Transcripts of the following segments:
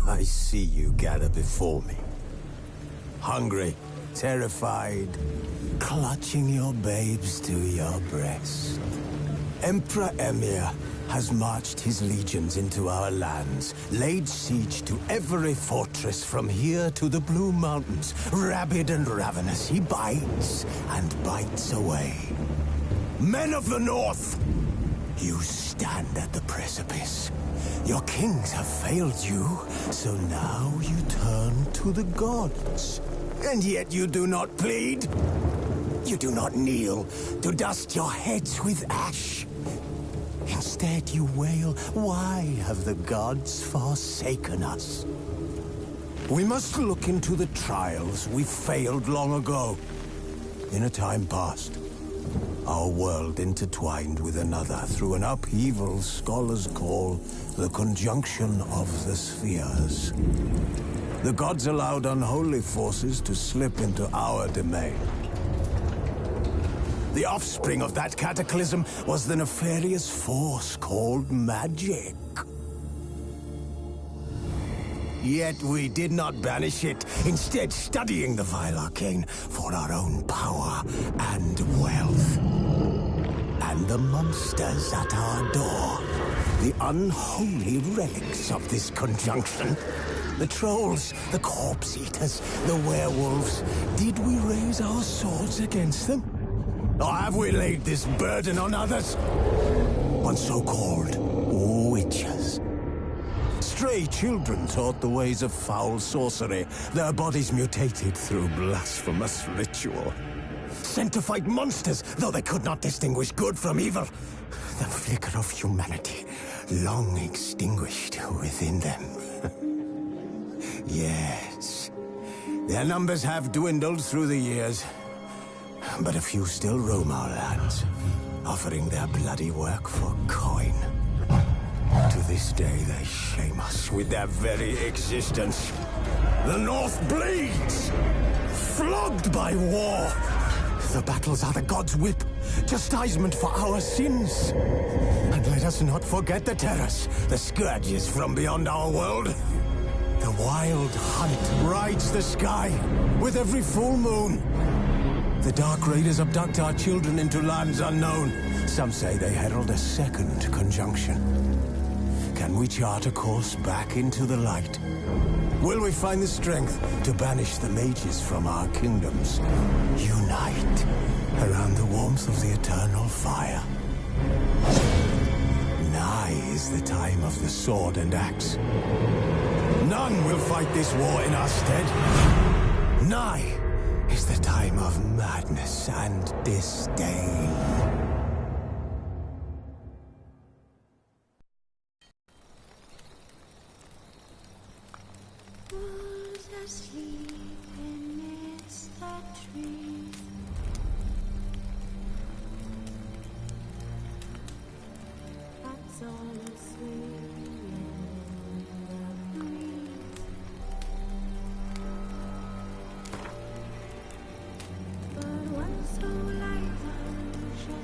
I see you gather before me. Hungry, terrified, clutching your babes to your breast. Emperor Emhyr has marched his legions into our lands, laid siege to every fortress from here to the Blue Mountains. Rabid and ravenous, he bites and bites away. Men of the North, you stand at the precipice. Your kings have failed you, so now you turn to the gods. And yet you do not plead. You do not kneel to dust your heads with ash. Instead you wail, why have the gods forsaken us? We must look into the trials we failed long ago. In a time past, our world intertwined with another through an upheaval scholars call the conjunction of the spheres. The gods allowed unholy forces to slip into our domain. The offspring of that cataclysm was the nefarious force called magic. Yet we did not banish it, instead studying the vile arcane for our own power and wealth. And the monsters at our door, the unholy relics of this conjunction. The trolls, the corpse eaters, the werewolves. Did we raise our swords against them? Or have we laid this burden on others? On so-called witches. Stray children taught the ways of foul sorcery, their bodies mutated through blasphemous ritual. Sent to fight monsters, though they could not distinguish good from evil. The flicker of humanity, long extinguished within them. Yes, their numbers have dwindled through the years. But a few still roam our lands, offering their bloody work for coin. To this day, they shame us with their very existence. The North bleeds, flogged by war. The battles are the gods' whip, chastisement for our sins. And let us not forget the terrors, the scourges from beyond our world. The wild hunt rides the sky with every full moon. The Dark Raiders abduct our children into lands unknown. Some say they herald a second conjunction. Can we chart a course back into the light? Will we find the strength to banish the mages from our kingdoms? Unite around the warmth of the eternal fire. Nigh is the time of the sword and axe. None will fight this war in our stead. Nigh is the time of madness and disdain. Who's asleep amidst the trees? That's all asleep in the breeze. But one so light, just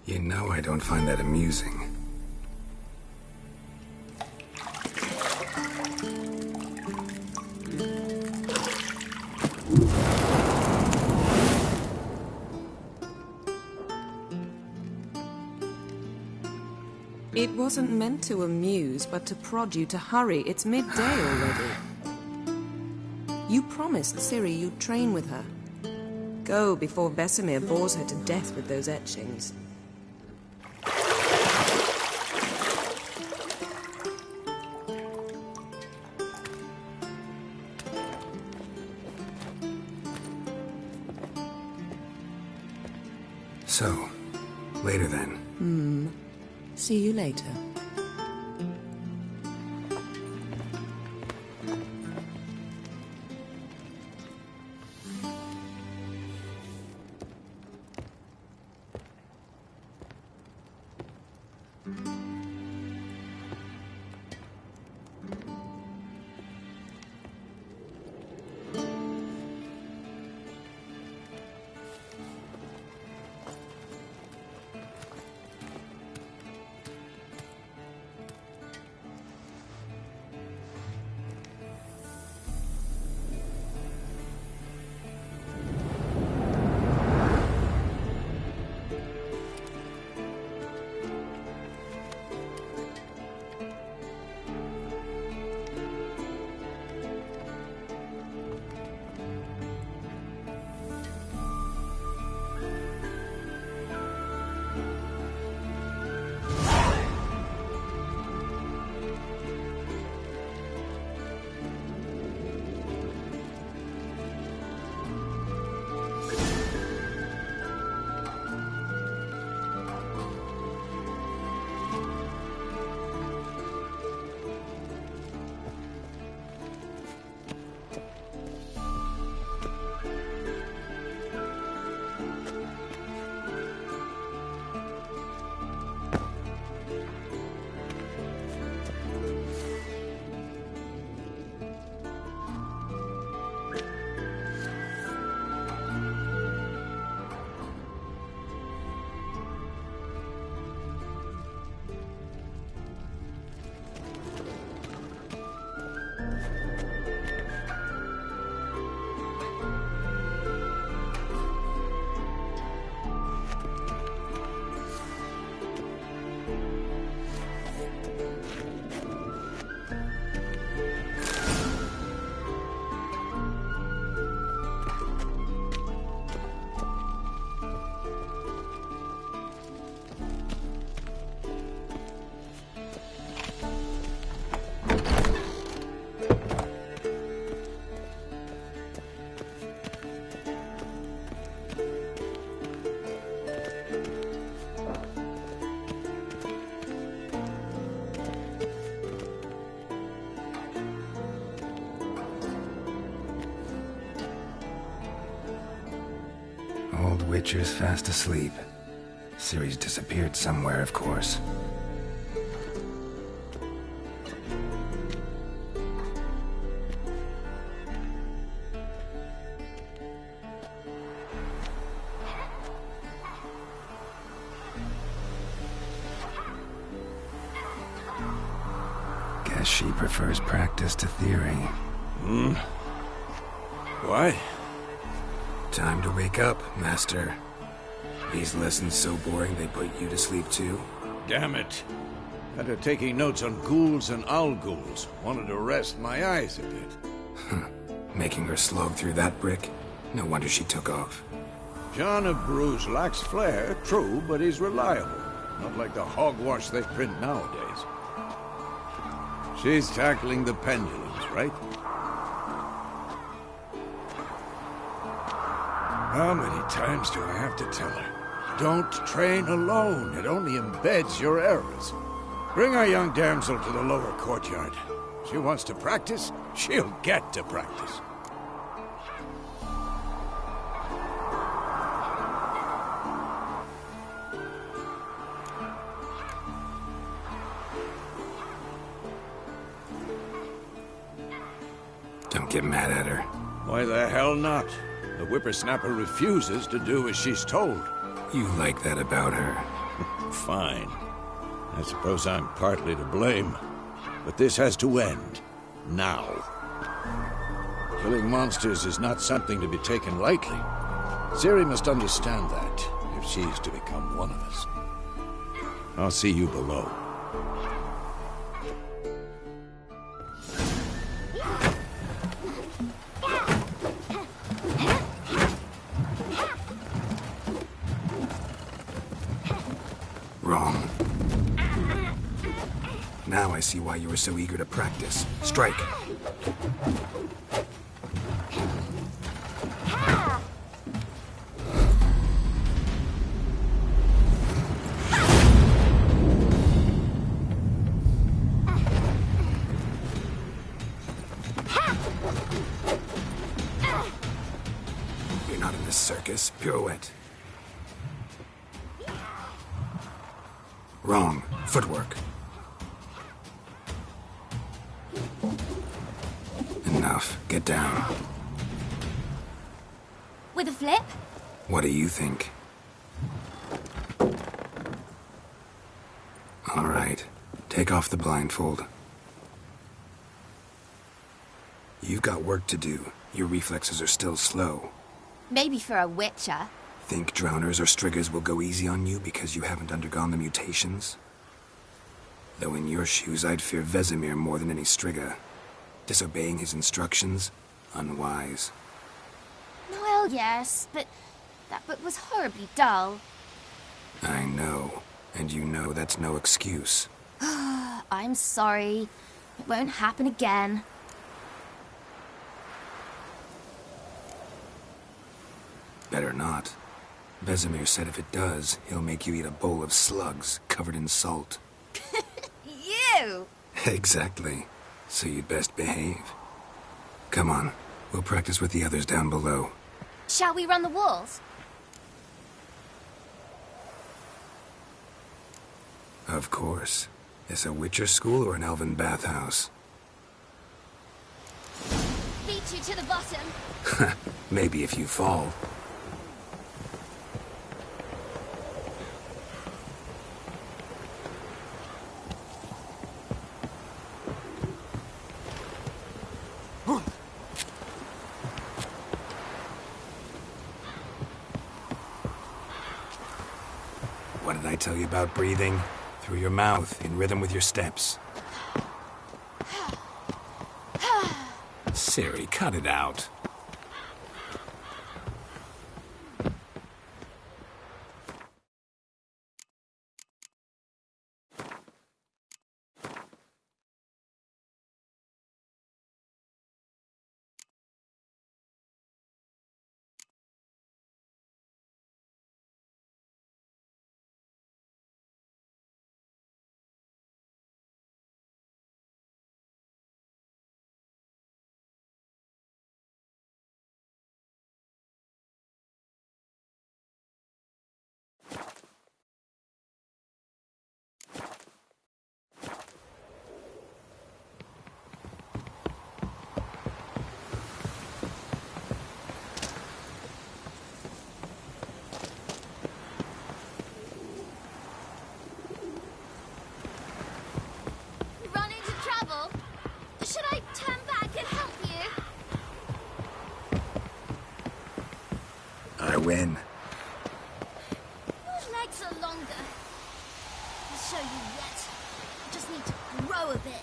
You know I don't find that amusing. It wasn't meant to amuse, but to prod you to hurry. It's midday already. You promised Ciri you'd train with her. Go before Vesemir bores her to death with those etchings. So, later then. See you later. Old Witcher's fast asleep. Ciri's disappeared somewhere, of course. Guess she prefers practice to theory. Why? Time to wake up, Master. These lessons so boring they put you to sleep too? Damn it. After taking notes on ghouls and owl ghouls, wanted to rest my eyes a bit. Making her slog through that brick? No wonder she took off. John of Bruges lacks flair, true, but he's reliable. Not like the hogwash they print nowadays. She's tackling the pendulums, right? How many times do I have to tell her? Don't train alone. It only embeds your errors. Bring our young damsel to the lower courtyard. She wants to practice, she'll get to practice. get mad at her. Why the hell not? The whippersnapper refuses to do as she's told. You like that about her. Fine. I suppose I'm partly to blame. But this has to end. Now. Killing monsters is not something to be taken lightly. Ciri must understand that, if she's to become one of us. I'll see you below. Wrong. Now I see why you were so eager to practice. Strike. You're not in this circus. Pirouette. Wrong. Footwork. Enough. Get down. With a flip? What do you think? All right. Take off the blindfold. You've got work to do. Your reflexes are still slow. Maybe for a witcher. Think drowners or striggers will go easy on you because you haven't undergone the mutations? Though in your shoes, I'd fear Vesemir more than any strigger. Disobeying his instructions? Unwise. Well, yes, but that book was horribly dull. I know. And you know that's no excuse. I'm sorry. It won't happen again. Better not. Vesemir said if it does, he'll make you eat a bowl of slugs covered in salt. You! Exactly. So you'd best behave. Come on. We'll practice with the others down below. Shall we run the walls? Of course. Is a Witcher school or an elven bathhouse? Beat you to the bottom. Maybe if you fall. What did I tell you about breathing? Through your mouth, in rhythm with your steps. Ciri, cut it out. Run into trouble? Should I turn back and help you? I win. Your legs are longer. I'll show you yet. I just need to grow a bit.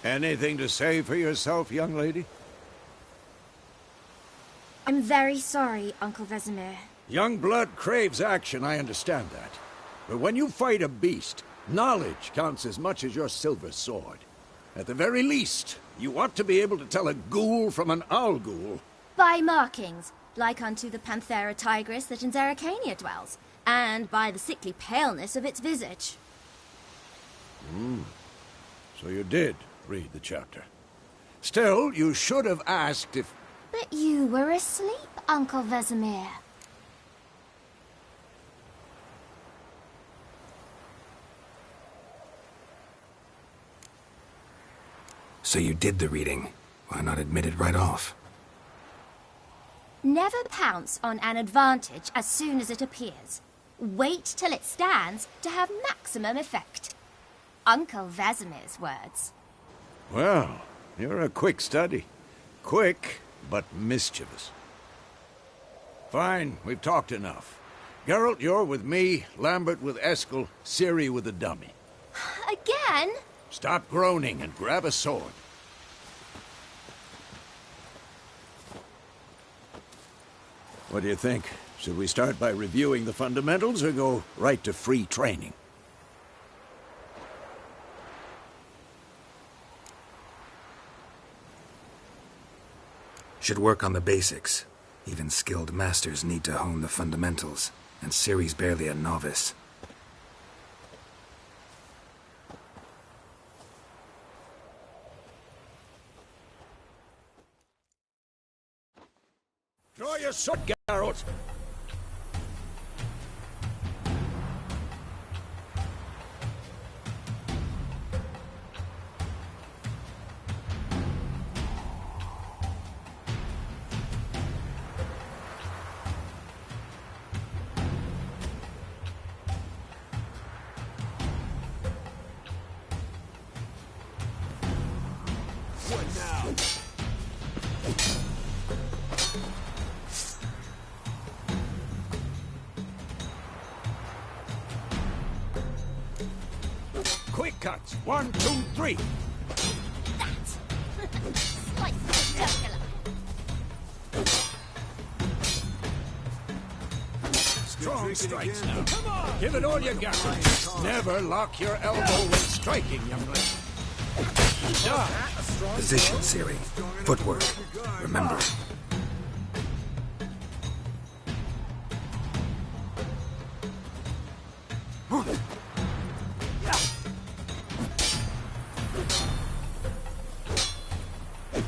Anything to say for yourself, young lady? I'm very sorry, Uncle Vesemir. Young blood craves action, I understand that. But when you fight a beast, knowledge counts as much as your silver sword. At the very least, you ought to be able to tell a ghoul from an owl ghoul. By markings. like unto the Panthera tigris that in Zerrikania dwells, and by the sickly paleness of its visage. So you did read the chapter. Still, you should have asked if... But you were asleep, Uncle Vesemir. So you did the reading. Why not admit it right off? Never pounce on an advantage as soon as it appears. Wait till it stands to have maximum effect. Uncle Vesemir's words. Well, you're a quick study. Quick, but mischievous. Fine, we've talked enough. Geralt, you're with me, Lambert with Eskel, Ciri with the dummy. Again? Stop groaning and grab a sword. What do you think? Should we start by reviewing the fundamentals or go right to free training? Should work on the basics. Even skilled masters need to hone the fundamentals, and Ciri's barely a novice. Draw your sword, Geralt! Quick cuts. 1, 2, 3. That! Slice the jugular. Strong strikes now. Come on! Give it all you got. Never lock your elbow when striking, young lady. Position, Ciri. Footwork. Remember.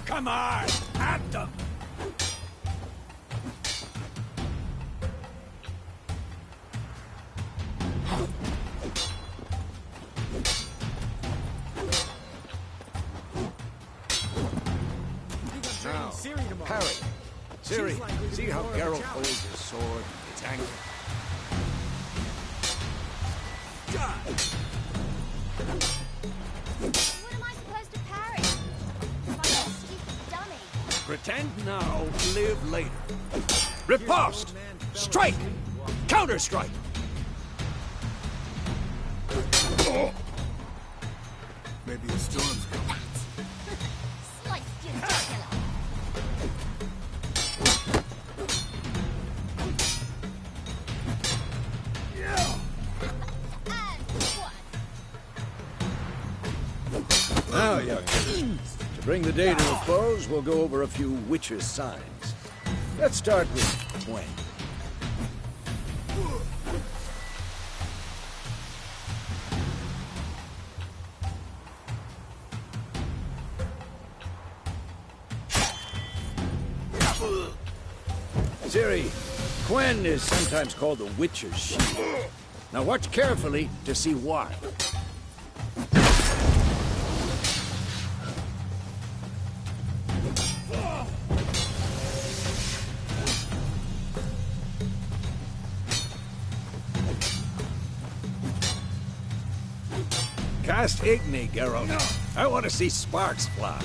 Come on! At them! Now, parry. Ciri, see how Geralt holds his sword, its angle. What am I supposed to parry? If I'm a stupid dummy. Pretend now, live later. Riposte! Strike! Counter-strike! Maybe a storm's coming. Slice your jugular. And one. Now, young man, to bring the day to a close, we'll go over a few Witcher's signs. Let's start with Gwen. Ciri, Gwen is sometimes called the Witcher's Shield. Now watch carefully to see why. Cast Igni, Geralt. I want to see sparks fly.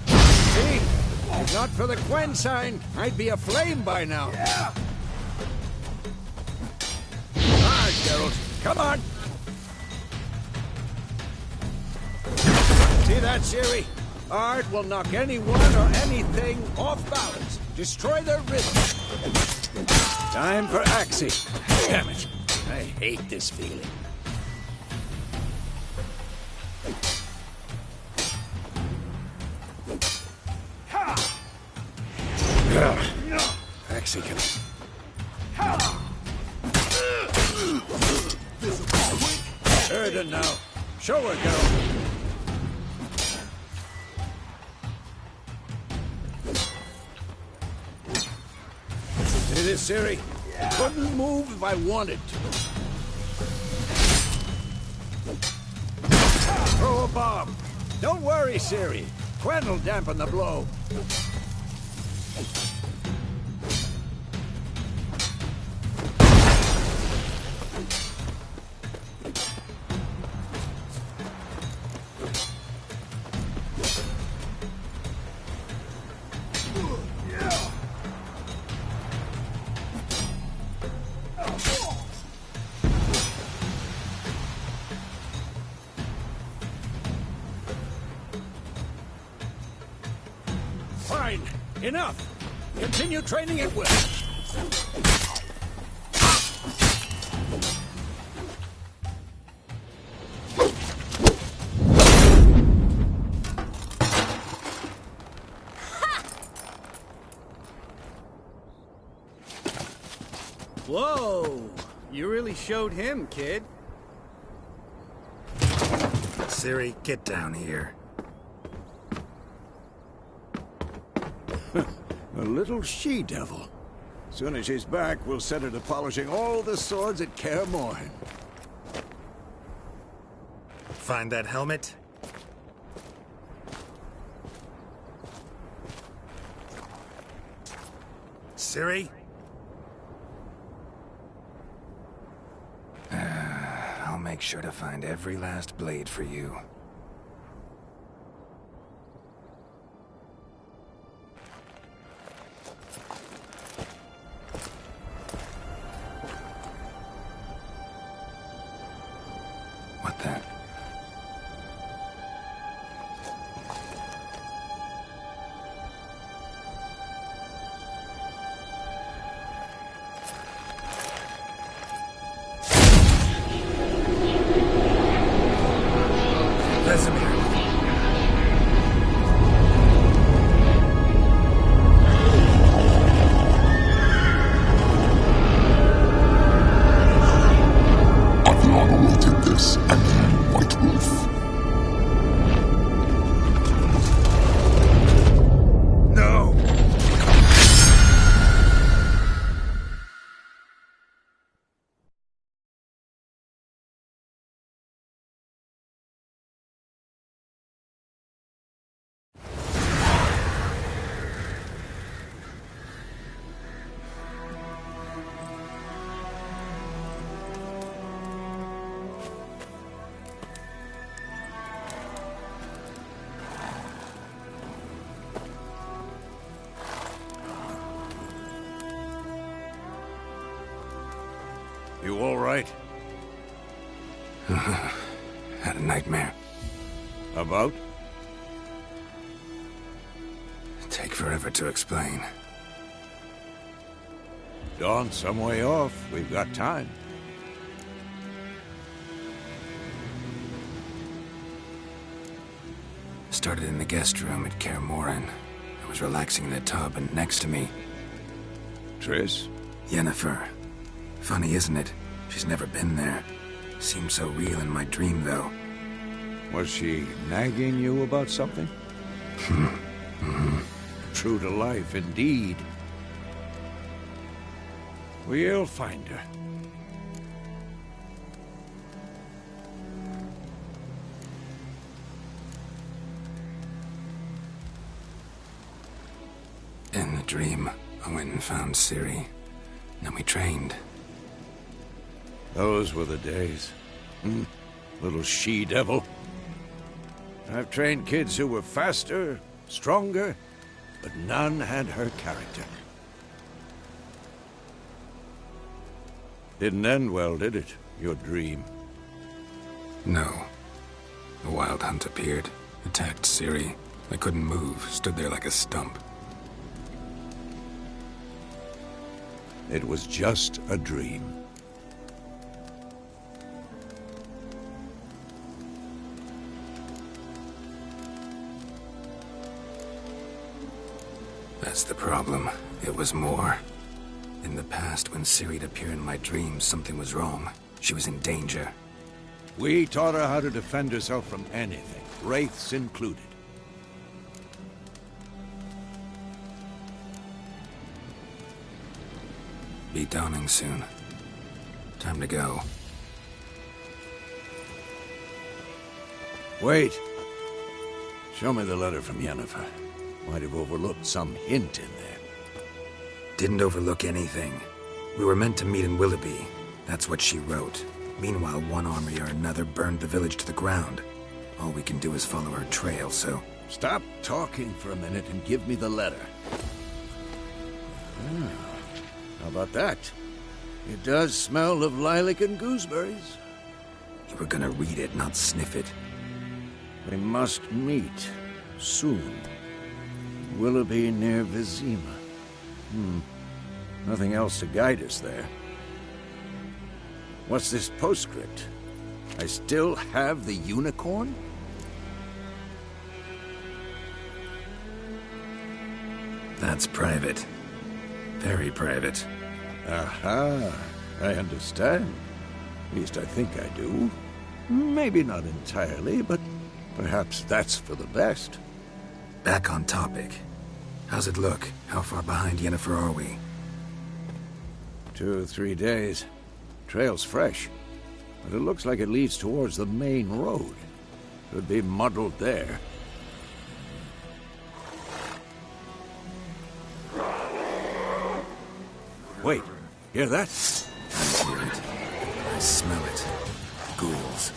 See? If not for the Gwen sign, I'd be aflame by now. Yeah. Hard, Geralt. Come on. See that, Ciri? Art will knock anyone or anything off balance. Destroy their rhythm. Time for Axii. Damn it. I hate this feeling. Mexican. Erden now. Show her, girl. See this, Ciri? Couldn't move if I wanted to. Throw a bomb. Don't worry, Ciri. Quen will dampen the blow. Fine. Enough. Continue training at will. Whoa! You really showed him, kid. Ciri, get down here. A little she-devil. Soon as she's back, we'll set her to polishing all the swords at Kaer Morhen. Find that helmet? Ciri? I'll make sure to find every last blade for you. What the? Vesemir. Aviana awaited this, and you, White Wolf. No! You all right? Had a nightmare. About? Take forever to explain. Dawn's some way off. We've got time. Started in the guest room at Kaer Morhen. I was relaxing in a tub, and next to me, Triss? Yennefer. Funny, isn't it? She's never been there. Seemed so real in my dream, though. Was she nagging you about something? True to life, indeed. We'll find her. In the dream, I went and found Ciri. Then we trained. Those were the days. Little she-devil. I've trained kids who were faster, stronger, but none had her character. Didn't end well, did it? Your dream? No. The Wild Hunt appeared, attacked Ciri. I couldn't move, stood there like a stump. It was just a dream. That's the problem. It was more. In the past, when Ciri'd appear in my dreams, something was wrong. She was in danger. We taught her how to defend herself from anything, wraiths included. Be dawning soon. Time to go. Wait. Show me the letter from Yennefer. Might have overlooked some hint in there. Didn't overlook anything. We were meant to meet in Willoughby. That's what she wrote. Meanwhile, one army or another burned the village to the ground. All we can do is follow her trail, so... Stop talking for a minute and give me the letter. How about that? It does smell of lilac and gooseberries. You were gonna read it, not sniff it. We must meet. Soon. Willoughby near Vizima. Nothing else to guide us there. What's this postscript? I still have the unicorn? That's private. Very private. Aha, I understand. At least I think I do. Maybe not entirely, but perhaps that's for the best. Back on topic. How's it look? How far behind Yennefer are we? 2 or 3 days. Trail's fresh, but it looks like it leads towards the main road. Could be muddled there. Wait, hear that? I hear it. I smell it. Ghouls.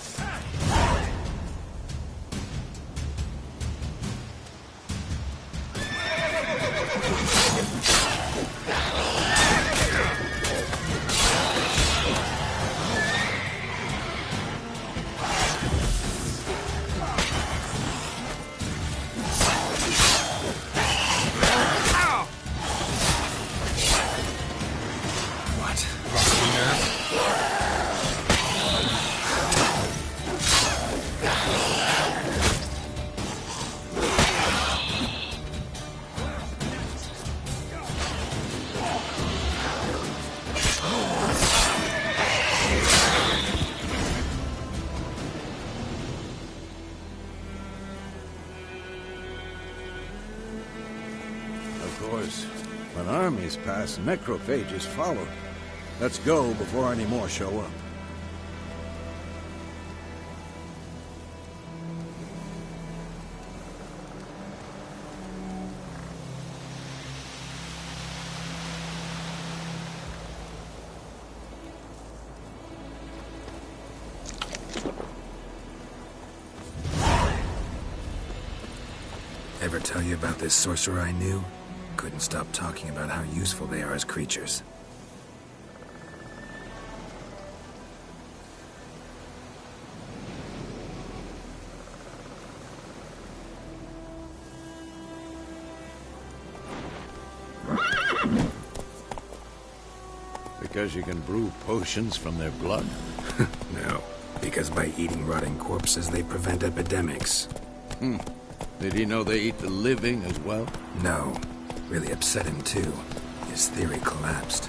Of course, when armies pass, necrophages follow. Let's go before any more show up. Ever tell you about this sorcerer I knew? Couldn't stop talking about how useful they are as creatures. Because you can brew potions from their blood? No, because by eating rotting corpses, they prevent epidemics. Did he know they eat the living as well? No. Really upset him, too. His theory collapsed.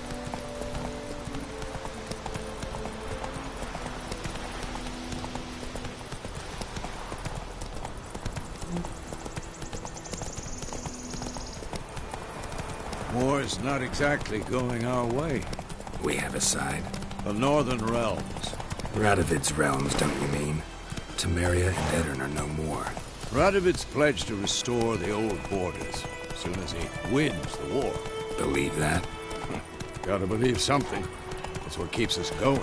War's not exactly going our way. We have a side. The Northern Realms. Radovid's realms, don't you mean? Temeria and Aedirn are no more. Radovid's pledged to restore the old borders as soon as he wins the war. Believe that? Gotta believe something. That's what keeps us going.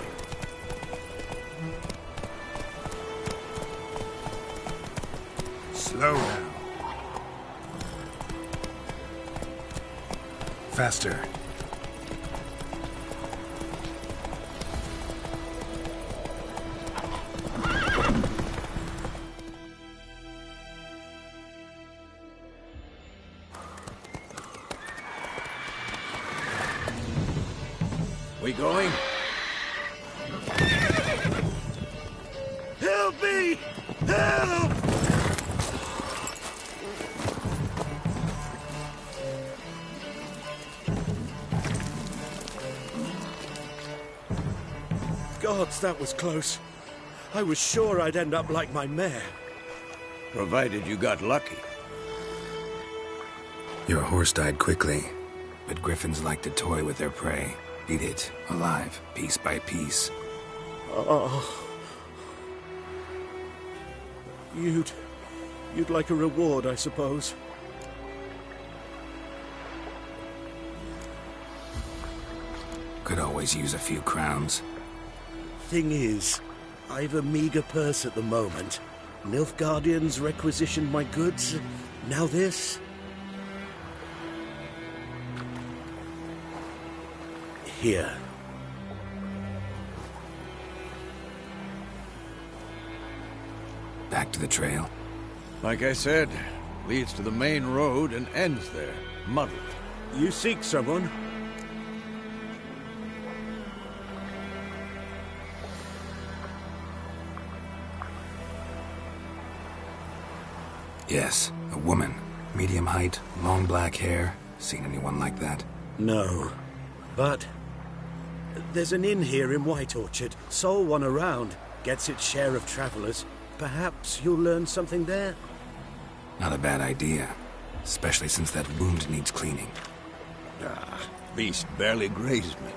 Slow now. Faster. We going? Help me! Help! Gods, that was close. I was sure I'd end up like my mare. Provided you got lucky. Your horse died quickly, but griffins like to toy with their prey. Eat it, alive, piece by piece. Oh. You'd like a reward, I suppose. Could always use a few crowns. Thing is, I've a meager purse at the moment. Nilfgaardians requisitioned my goods. Now this. Here. Back to the trail. Like I said, leads to the main road and ends there, muddled. You seek someone? Yes, a woman. Medium height, long black hair. Seen anyone like that? No. But there's an inn here in White Orchard. Sole one around. Gets its share of travelers. Perhaps you'll learn something there? Not a bad idea. Especially since that wound needs cleaning. Beast barely grazed me.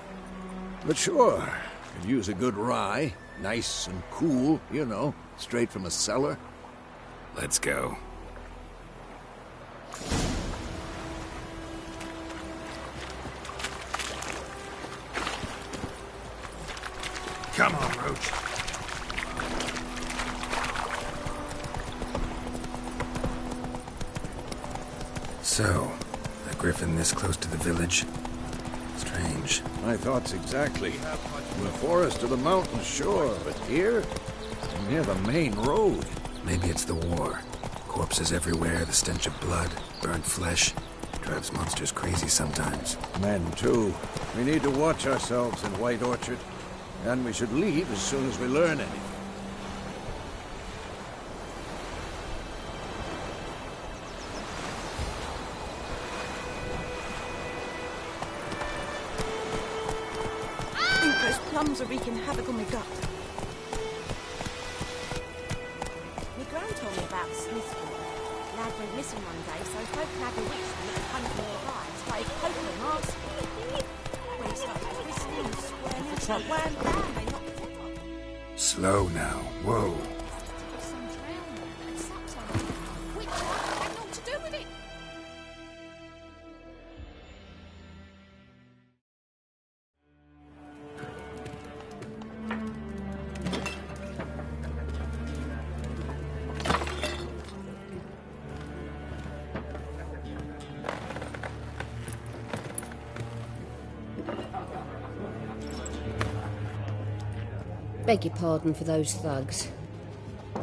But sure, could use a good rye. Nice and cool, you know, straight from a cellar. Let's go. Come on, Roach. So, a griffin this close to the village? Strange. My thoughts exactly. From the forest to the mountain, sure, but here? Near the main road. Maybe it's the war. Corpses everywhere, the stench of blood, burnt flesh. Drives monsters crazy sometimes. Men, too. We need to watch ourselves in White Orchard. And we should leave as soon as we learn anything. I think those plums are wreaking havoc on my gut. My gran told me about Smithfield. Lad went missing one day, so folk had a witchman at 100 more high. Started poking him, asking. When he started twisting and squirming, it's like wham bam, they knocked his head off. Slow now. Whoa. Some drowning and saps on it. Which had naught to do with it. Beg your pardon for those thugs.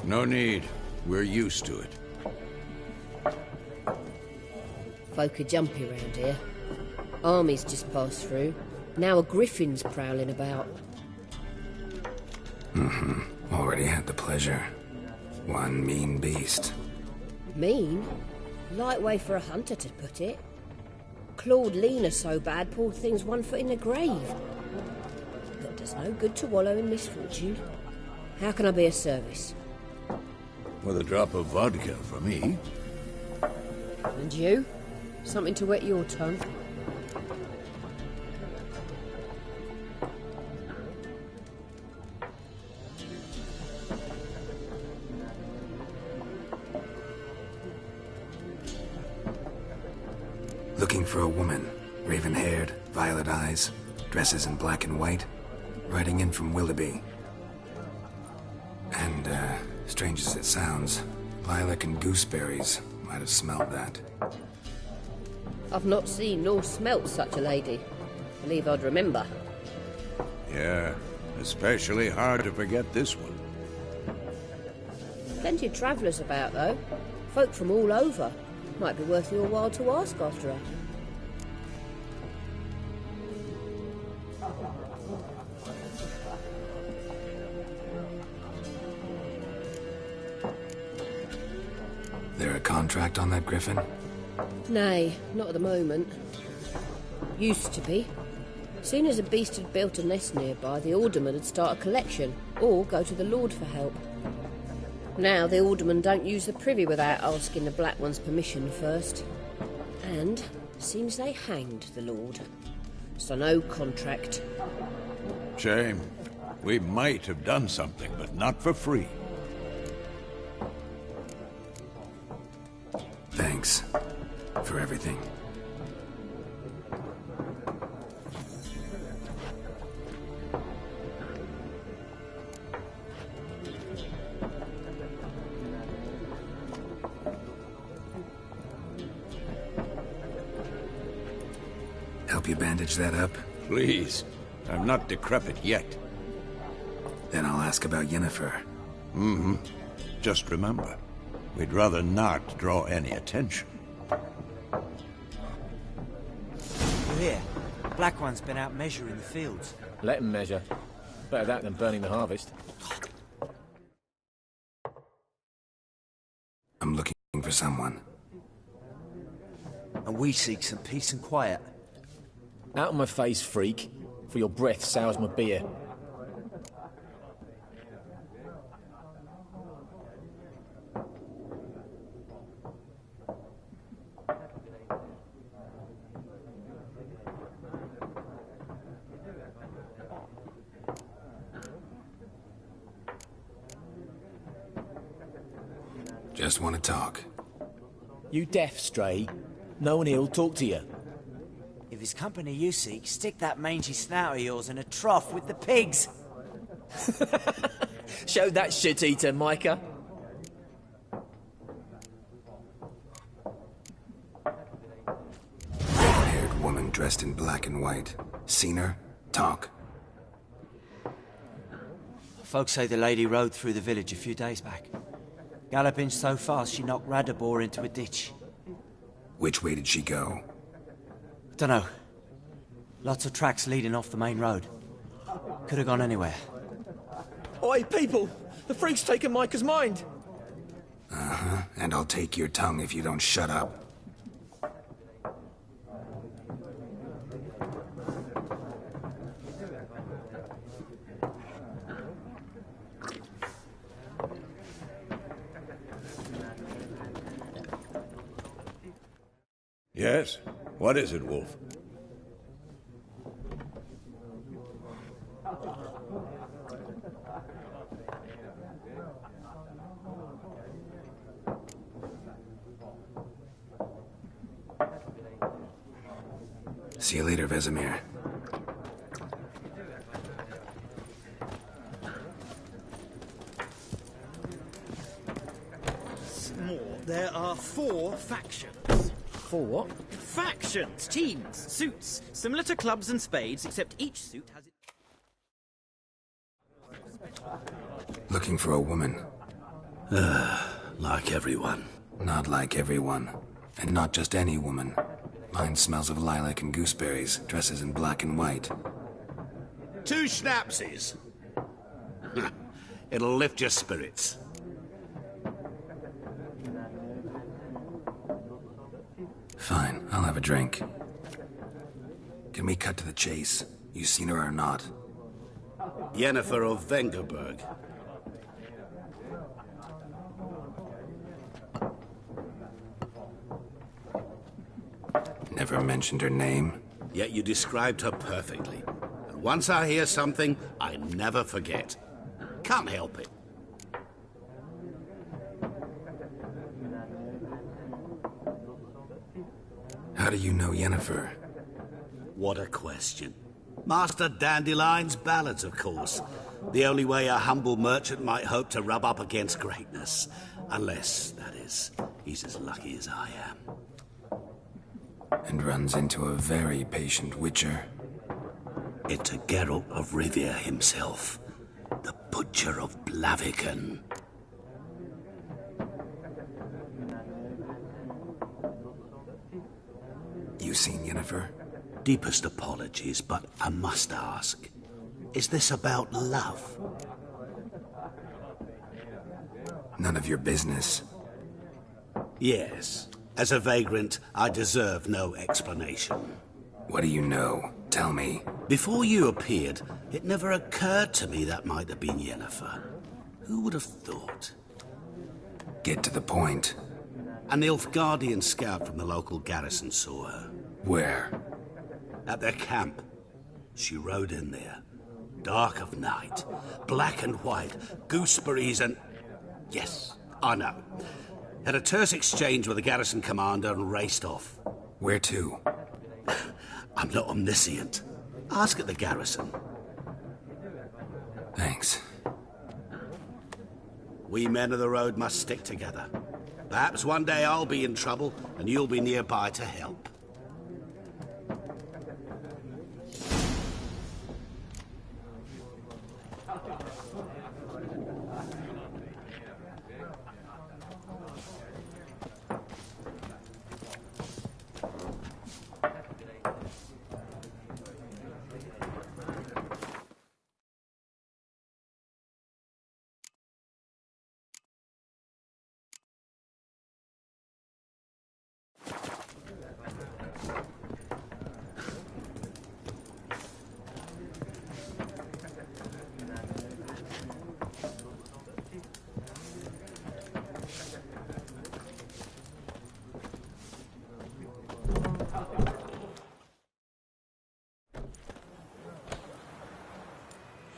No need. We're used to it. Folk are jumpy round here. Armies just passed through. Now a griffin's prowling about. Already had the pleasure. One mean beast. Mean? Light way for a hunter to put it. Clawed Lena so bad, poor thing's 1 foot in the grave. But does no good to wallow in misfortune. How can I be of service? With a drop of vodka for me. And you? Something to wet your tongue? Looking for a woman. Raven-haired, violet eyes, dresses in black and white. Riding in from Willoughby. And, strange as it sounds, lilac and gooseberries might have smelled that. I've not seen nor smelt such a lady. Believe I'd remember. Yeah, especially hard to forget this one. Plenty of travellers about, though. Folk from all over. Might be worth your while to ask after her. There a contract on that griffin? Nay, not at the moment. Used to be. Soon as a beast had built a nest nearby, the alderman would start a collection, or go to the Lord for help. Now the aldermen don't use the privy without asking the Black One's permission first. And seems they hanged the Lord. So no contract. Shame. We might have done something, but not for free. Thanks for everything. Help you bandage that up? Please. I'm not decrepit yet. Then I'll ask about Yennefer. Mm-hmm. Just remember, we'd rather not draw any attention. You hear? Black One's been out measuring the fields. Let him measure. Better that than burning the harvest. I'm looking for someone. And we seek some peace and quiet. Out of my face, freak. For your breath sours my beer. Just want to talk. You deaf, Stray? No one here'll talk to you. If it's company you seek, stick that mangy snout of yours in a trough with the pigs. Show that shit-eater, Micah. Red-haired woman dressed in black and white. Seen her? Talk. Folks say the lady rode through the village a few days back. Galloping so fast she knocked Radabor into a ditch. Which way did she go? Dunno. Lots of tracks leading off the main road. Could have gone anywhere. Oi, people! The freak's taken Micah's mind! Uh-huh. And I'll take your tongue if you don't shut up. Yes? What is it, Wolf? See you later, Vesemir. More. There are 4 factions. 4 what? Factions, teams, suits, similar to clubs and spades, except each suit has its... Looking for a woman. Like everyone. Not like everyone. And not just any woman. Mine smells of lilac and gooseberries, dresses in black and white. 2 schnapsies. It'll lift your spirits. Fine, I'll have a drink. Can we cut to the chase? You seen her or not? Yennefer of Vengerberg. Never mentioned her name. Yet you described her perfectly. And once I hear something, I never forget. Can't help it. How do you know Yennefer? What a question. Master Dandelion's ballads, of course. The only way a humble merchant might hope to rub up against greatness. Unless, that is, he's as lucky as I am. And runs into a very patient witcher. It's a Geralt of Rivia himself. The Butcher of Blaviken. You seen Yennefer? Deepest apologies, but I must ask. Is this about love? None of your business. Yes. As a vagrant, I deserve no explanation. What do you know? Tell me. Before you appeared, it never occurred to me that might have been Yennefer. Who would have thought? Get to the point. An Nilfgaardian scout from the local garrison saw her. Where? At their camp. She rode in there. Dark of night. Black and white. Gooseberries and... Yes, I know. Had a terse exchange with the garrison commander and raced off. Where to? I'm not omniscient. Ask at the garrison. Thanks. We men of the road must stick together. Perhaps one day I'll be in trouble and you'll be nearby to help.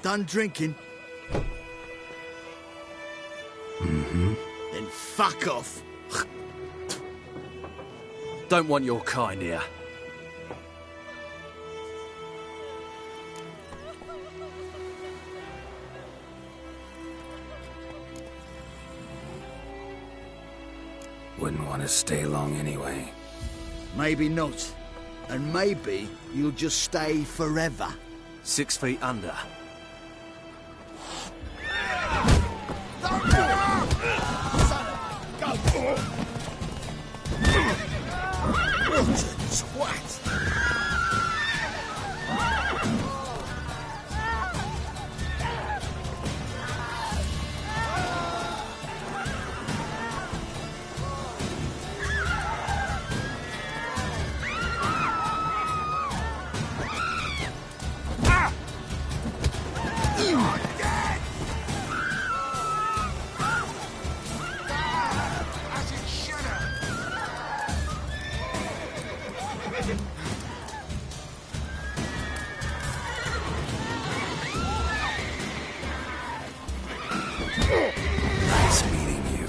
Done drinking? Mm-hmm. Then fuck off. Don't want your kind here. Wouldn't want to stay long anyway. Maybe not. And maybe you'll just stay forever. 6 feet under. Nice meeting you.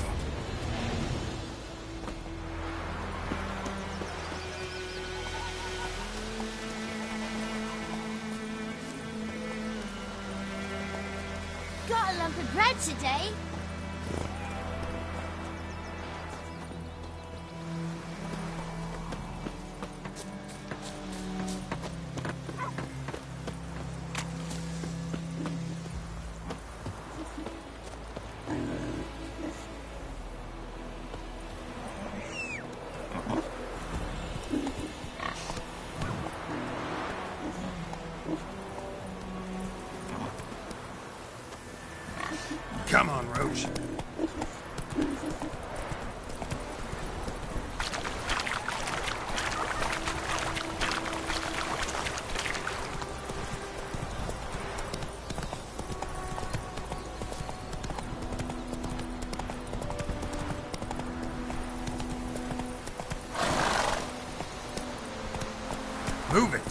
Got a lump of bread today. Come on, Roach. Move it.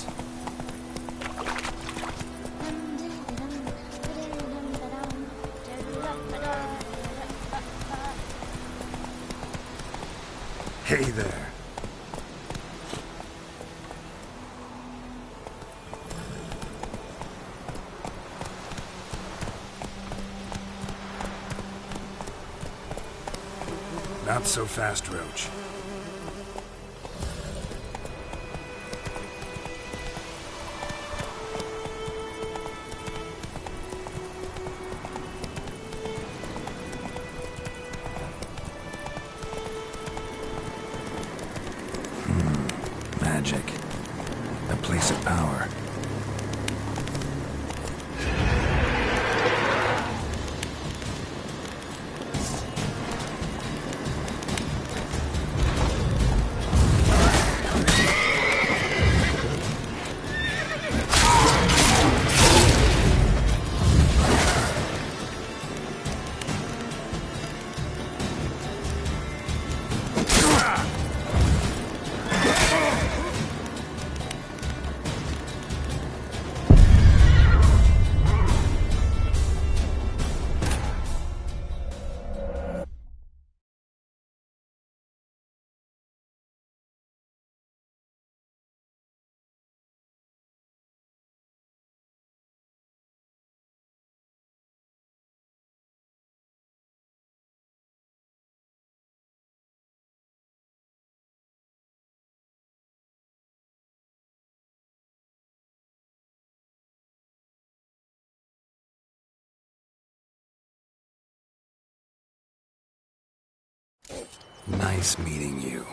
Hey there. Not so fast, Roach. Magic. A place of power. Nice meeting you.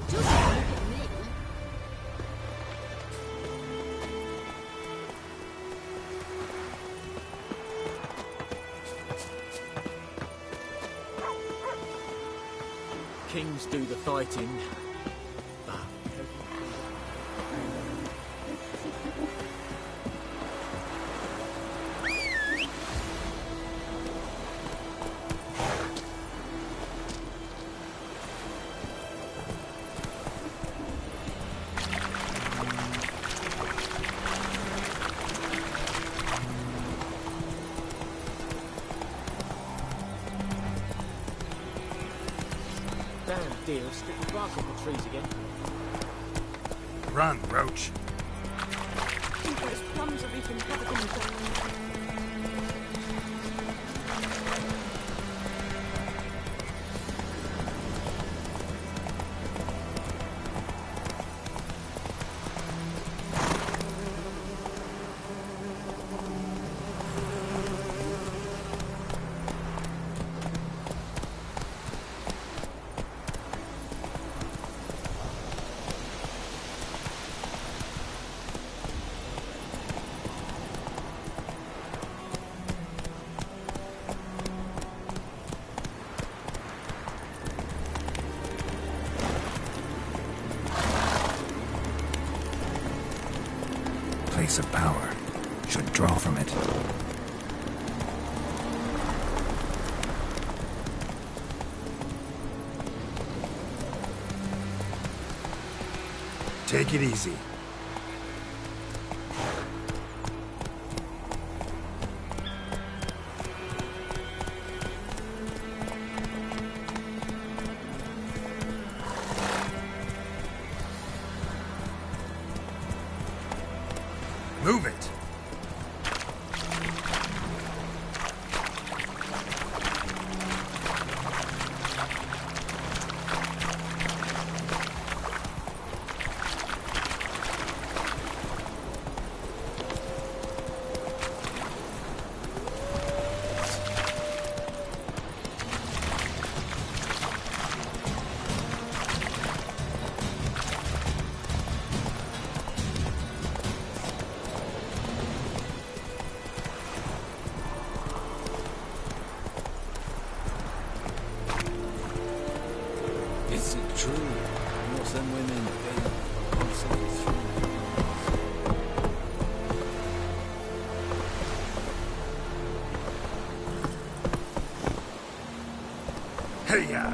Just look at me. Kings do the fighting. Damn deer, stick the bark on the trees again. Run, Roach. I think those plums are even covered in gold. Place of power. Should draw from it. Take it easy. Move it. Is it true? Most them women been constantly through. Hey-ya!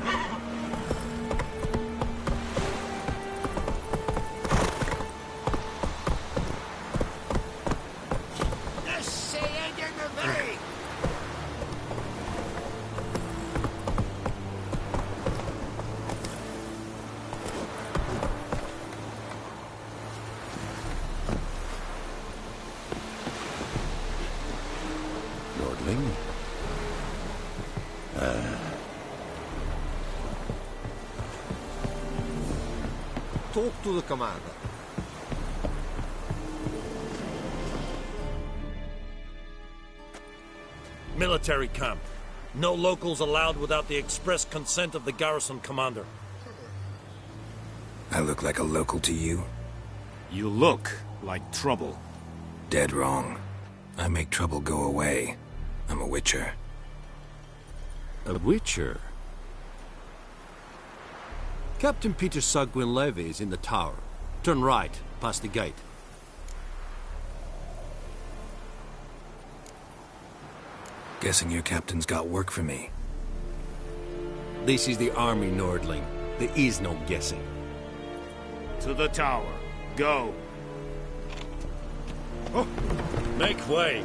Lordling? Talk to the commander. Military camp. No locals allowed without the express consent of the garrison commander. I look like a local to you? You look like trouble. Dead wrong. I make trouble go away. I'm a witcher. A witcher? Captain Peter Sagwin Levy is in the tower. Turn right, past the gate. Guessing your captain's got work for me. This is the army, Nordling. There is no guessing. To the tower. Go. Oh, make way.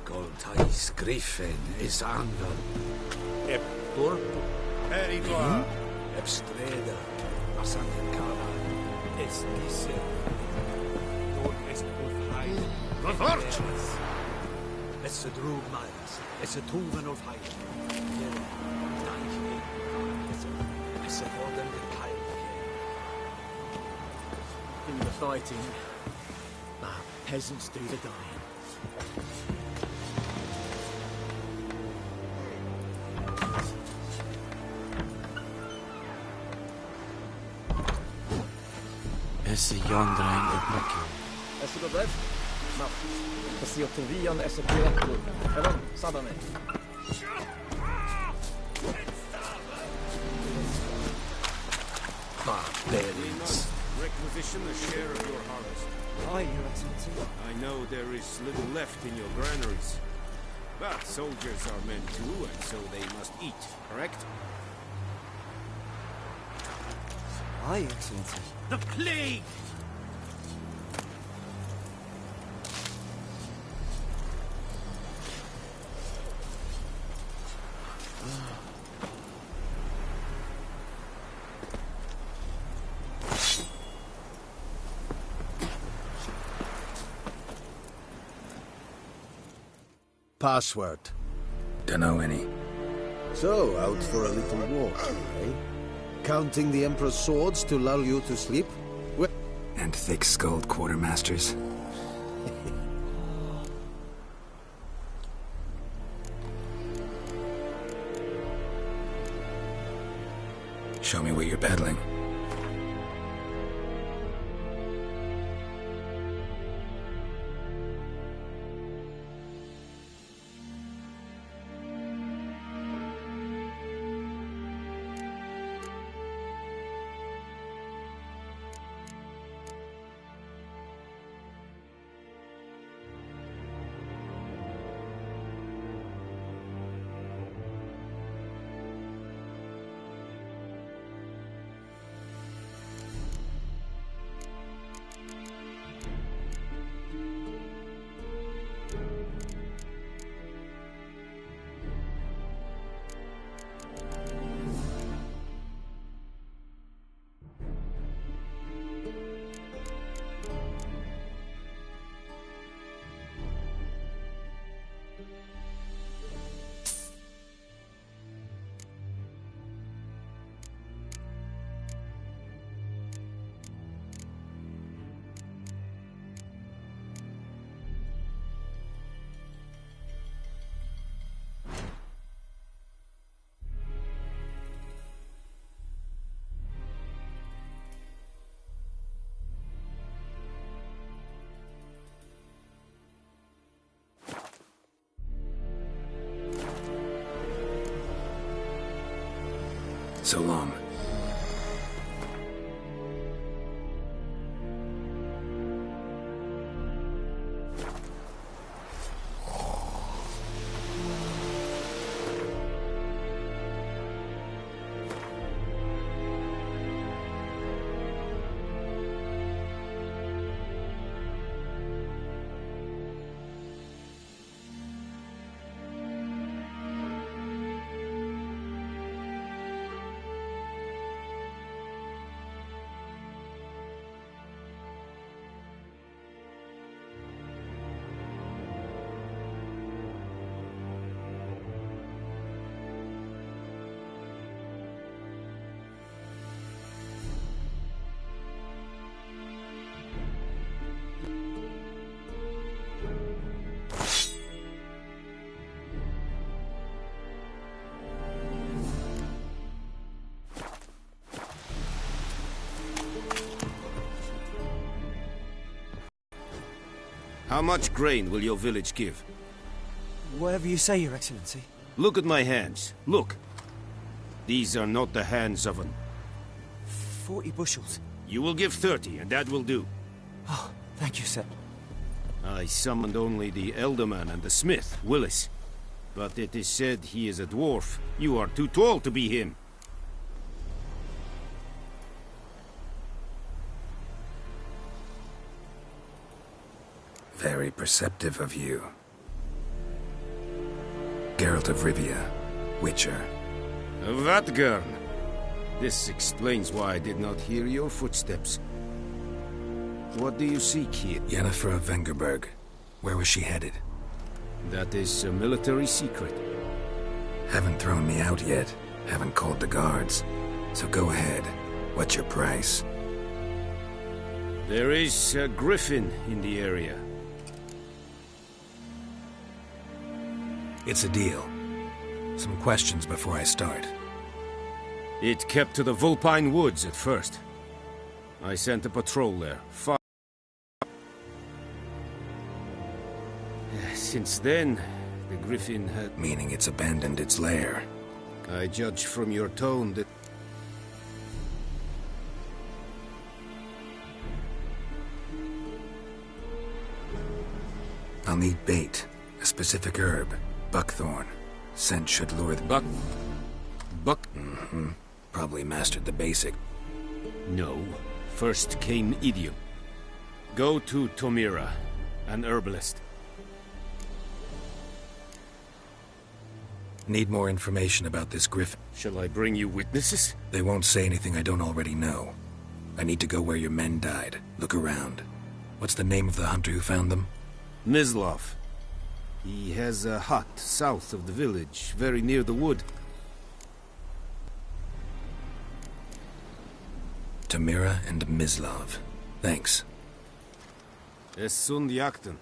Goltais Griffin is Angal. Ep Turpo. Erigua. Ebstreda. Asandincala. Esquisse. Dort ist Ulfheim. Verwart! Es a drug miles. Es a tuven Ulfheim. Es a Gordon the Kyle. Do the fighting, but peasants do the dying. Яндрайн Эдмоки. Esselobrev, Map. Pasiotorian SLP1. Evan, Sadame. Barbarians. Requisition a share of your harvest. Aye, Your Excellency. I know there is little left in your granaries. But soldiers are men too, and so they must eat, correct? Aye, Your Excellency. The plague! Password. Dunno any. So, out for a little walk, eh? Counting the Emperor's swords to lull you to sleep? And thick-skulled quartermasters. Show me what you're peddling. So long. How much grain will your village give? Whatever you say, Your Excellency. Look at my hands. Look. These are not the hands of an... 40 bushels. You will give 30, and that will do. Oh, thank you, sir. I summoned only the Elderman and the smith, Willis. But it is said he is a dwarf. You are too tall to be him. Very perceptive of you. Geralt of Rivia, Witcher. Vatgern! This explains why I did not hear your footsteps. What do you seek here? Yennefer of Vengerberg. Where was she headed? That is a military secret. Haven't thrown me out yet. Haven't called the guards. So go ahead. What's your price? There is a griffin in the area. It's a deal. Some questions before I start. It kept to the Vulpine Woods at first. I sent a patrol there. Since then, the Griffin had... Meaning it's abandoned its lair. I judge from your tone that... I'll need bait. A specific herb. Buckthorn. Scent should lure the... Buck... Mm-hmm. Probably mastered the basic. No. First came idiom. Go to Tomira, an herbalist. Need more information about this Griffin. Shall I bring you witnesses? They won't say anything I don't already know. I need to go where your men died. Look around. What's the name of the hunter who found them? Mislav. He has a hut south of the village, very near the wood. Tomira and Mislav. Thanks. Es sunt jakten.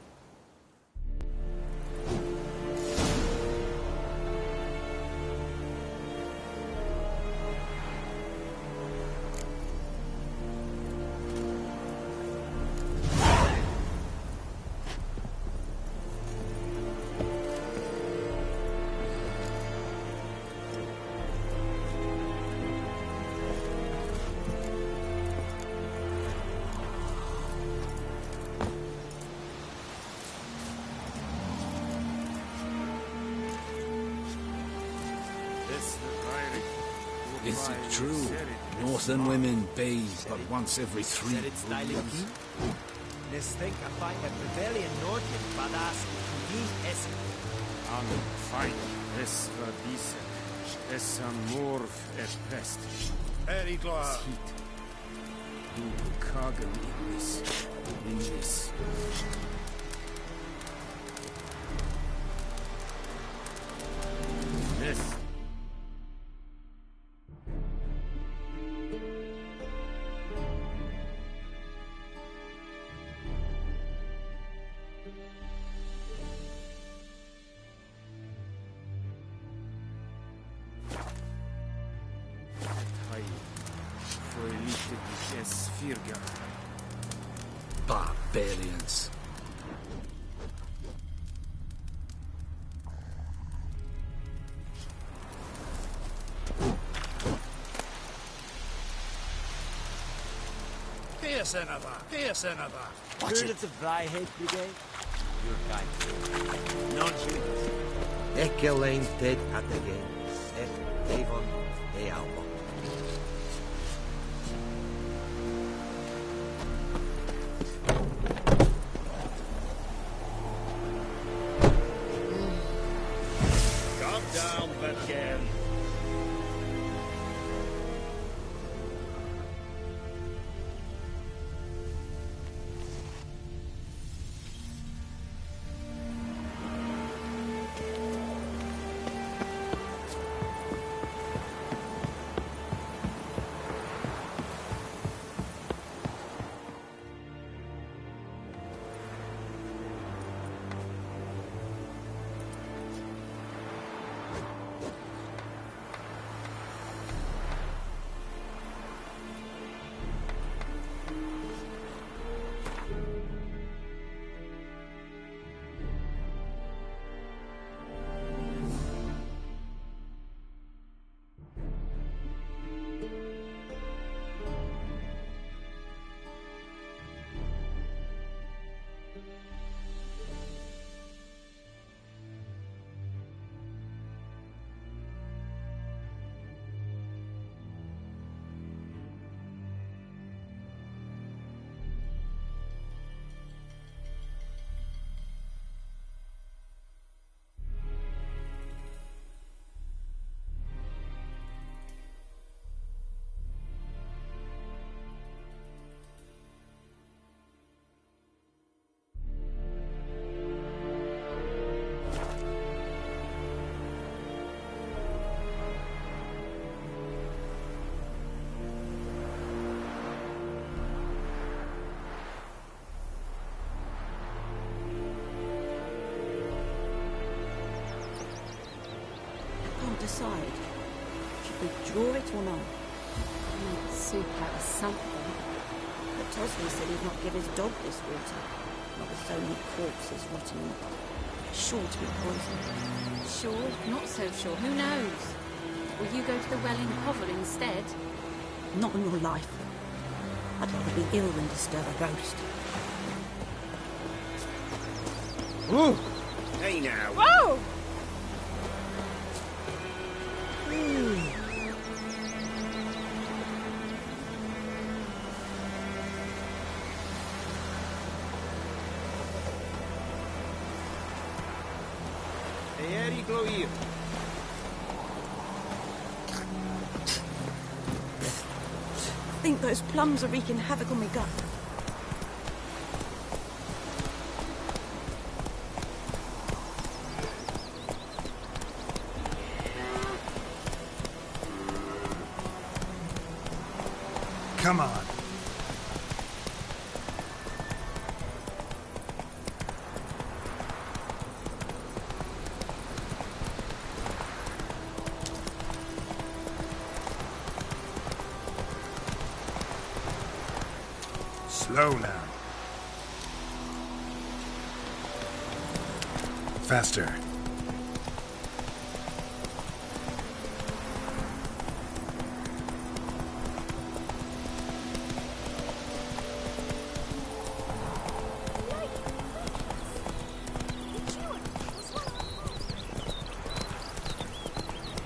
Is it true? Northern women bathe but once every 3 moons? Let's think I fight a rebellion Nordin, Badas, Kugin, Es. An fight, es verdisen, es an morv pest. Very glad. Heat. Du kagen in this. Yes. Barbarians. Fierce another! Fierce another! Heard of the Vryheid Brigade? Your kind. Non-humans. Ekelain dead at the game. Ek Avon de Alba. Calm down, Vetgen. Decide. Should we draw it or not? Make soup out of something. Tosley said he'd not give his dog this water, not with so many corpses rotting in it. Sure to be poison. Sure, not so sure. Who knows? Will you go to the well in Hovel instead? Not on your life. I'd rather be ill than disturb a ghost. Ooh! Hey now! Whoa! I think those plums are wreaking havoc on my gut. Come on. Slow now. Faster.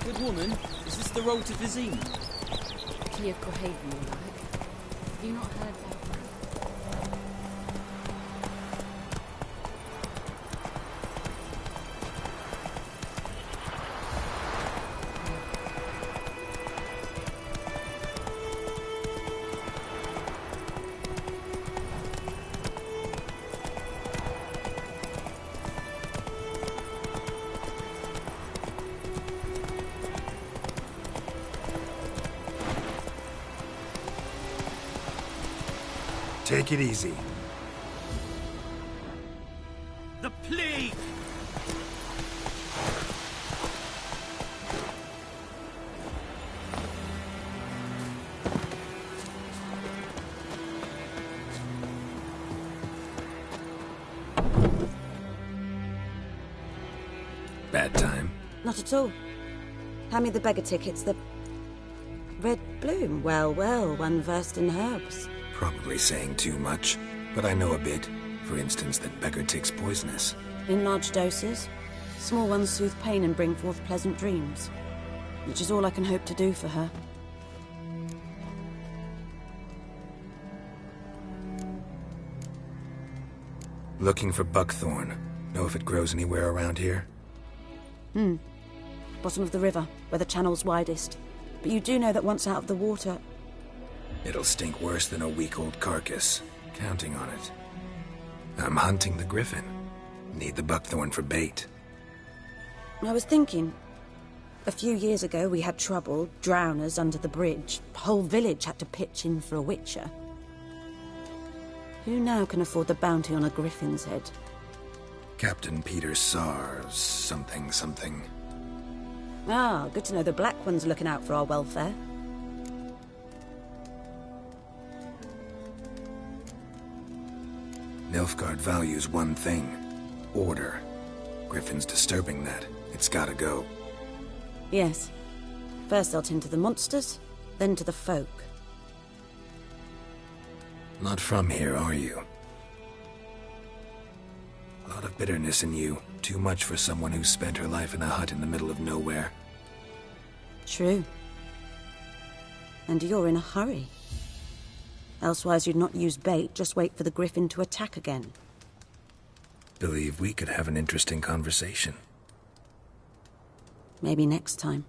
Good woman, is this the road to Vizima? Clear Cohaven, more like. Have you not heard that? Take it easy. The plague! Bad time? Not at all. Hand me the beggar tickets, the... Red Bloom. Well, well, one versed in herbs. Probably saying too much, but I know a bit. For instance, that beggar tick's poisonous. In large doses. Small ones soothe pain and bring forth pleasant dreams. Which is all I can hope to do for her. Looking for buckthorn. Know if it grows anywhere around here? Bottom of the river, where the channel's widest. But you do know that once out of the water... It'll stink worse than a week-old carcass. Counting on it. I'm hunting the griffin. Need the buckthorn for bait. I was thinking... A few years ago we had trouble, drowners under the bridge. The whole village had to pitch in for a witcher. Who now can afford the bounty on a griffin's head? Captain Peter Sars, something. Ah, good to know the Black One's looking out for our welfare. Nilfgaard values one thing. Order. Griffin's disturbing that. It's gotta go. Yes. First they'll tend to the monsters, then to the folk. Not from here, are you? A lot of bitterness in you. Too much for someone who spent her life in a hut in the middle of nowhere. True. And you're in a hurry. Elsewise you'd not use bait, just wait for the griffin to attack again. Believe we could have an interesting conversation. Maybe next time.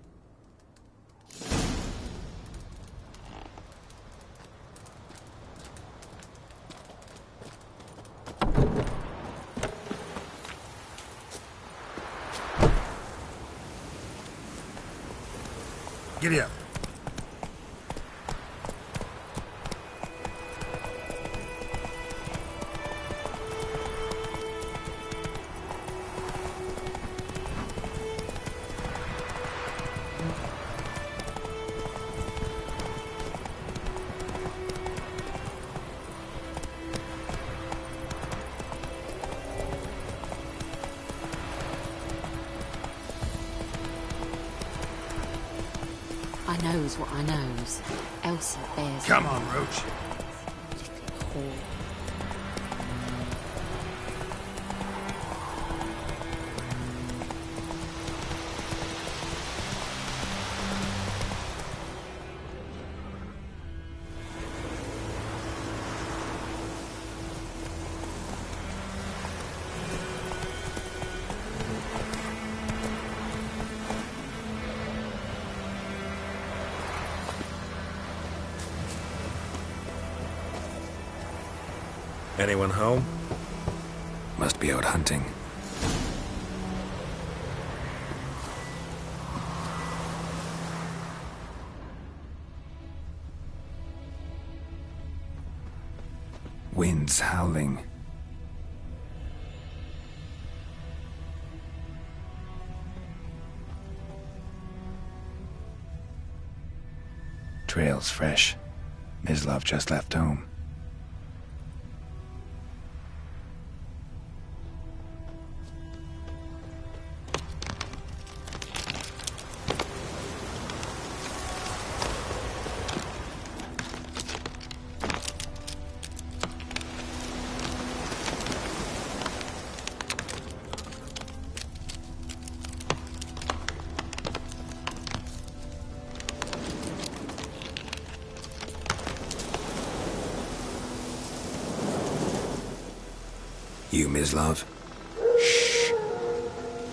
Giddy up. knows what I knows. Elsa bears... Come on, Roach. Whore. Anyone home? Must be out hunting. Winds howling. Trail's fresh. Mislav just left home. You, Mislav? Shh.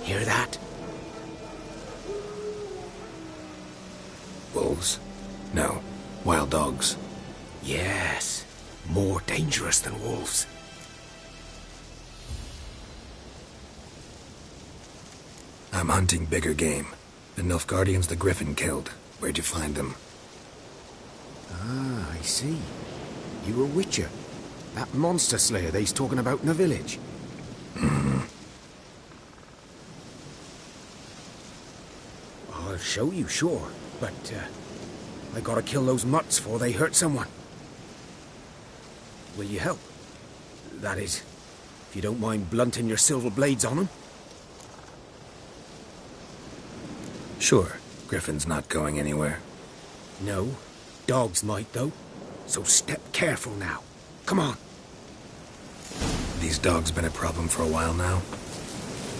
Hear that? Wolves? No. Wild dogs. Yes. More dangerous than wolves. I'm hunting bigger game. The Nilfgaardians the Griffin killed. Where'd you find them? Ah, I see. You a witcher. That monster slayer they's talking about in the village. I'll show you, sure. But, I gotta kill those mutts before they hurt someone. Will you help? That is, if you don't mind blunting your silver blades on them. Sure. Griffin's not going anywhere. No. Dogs might, though. So step careful now. Come on. These dogs been a problem for a while now?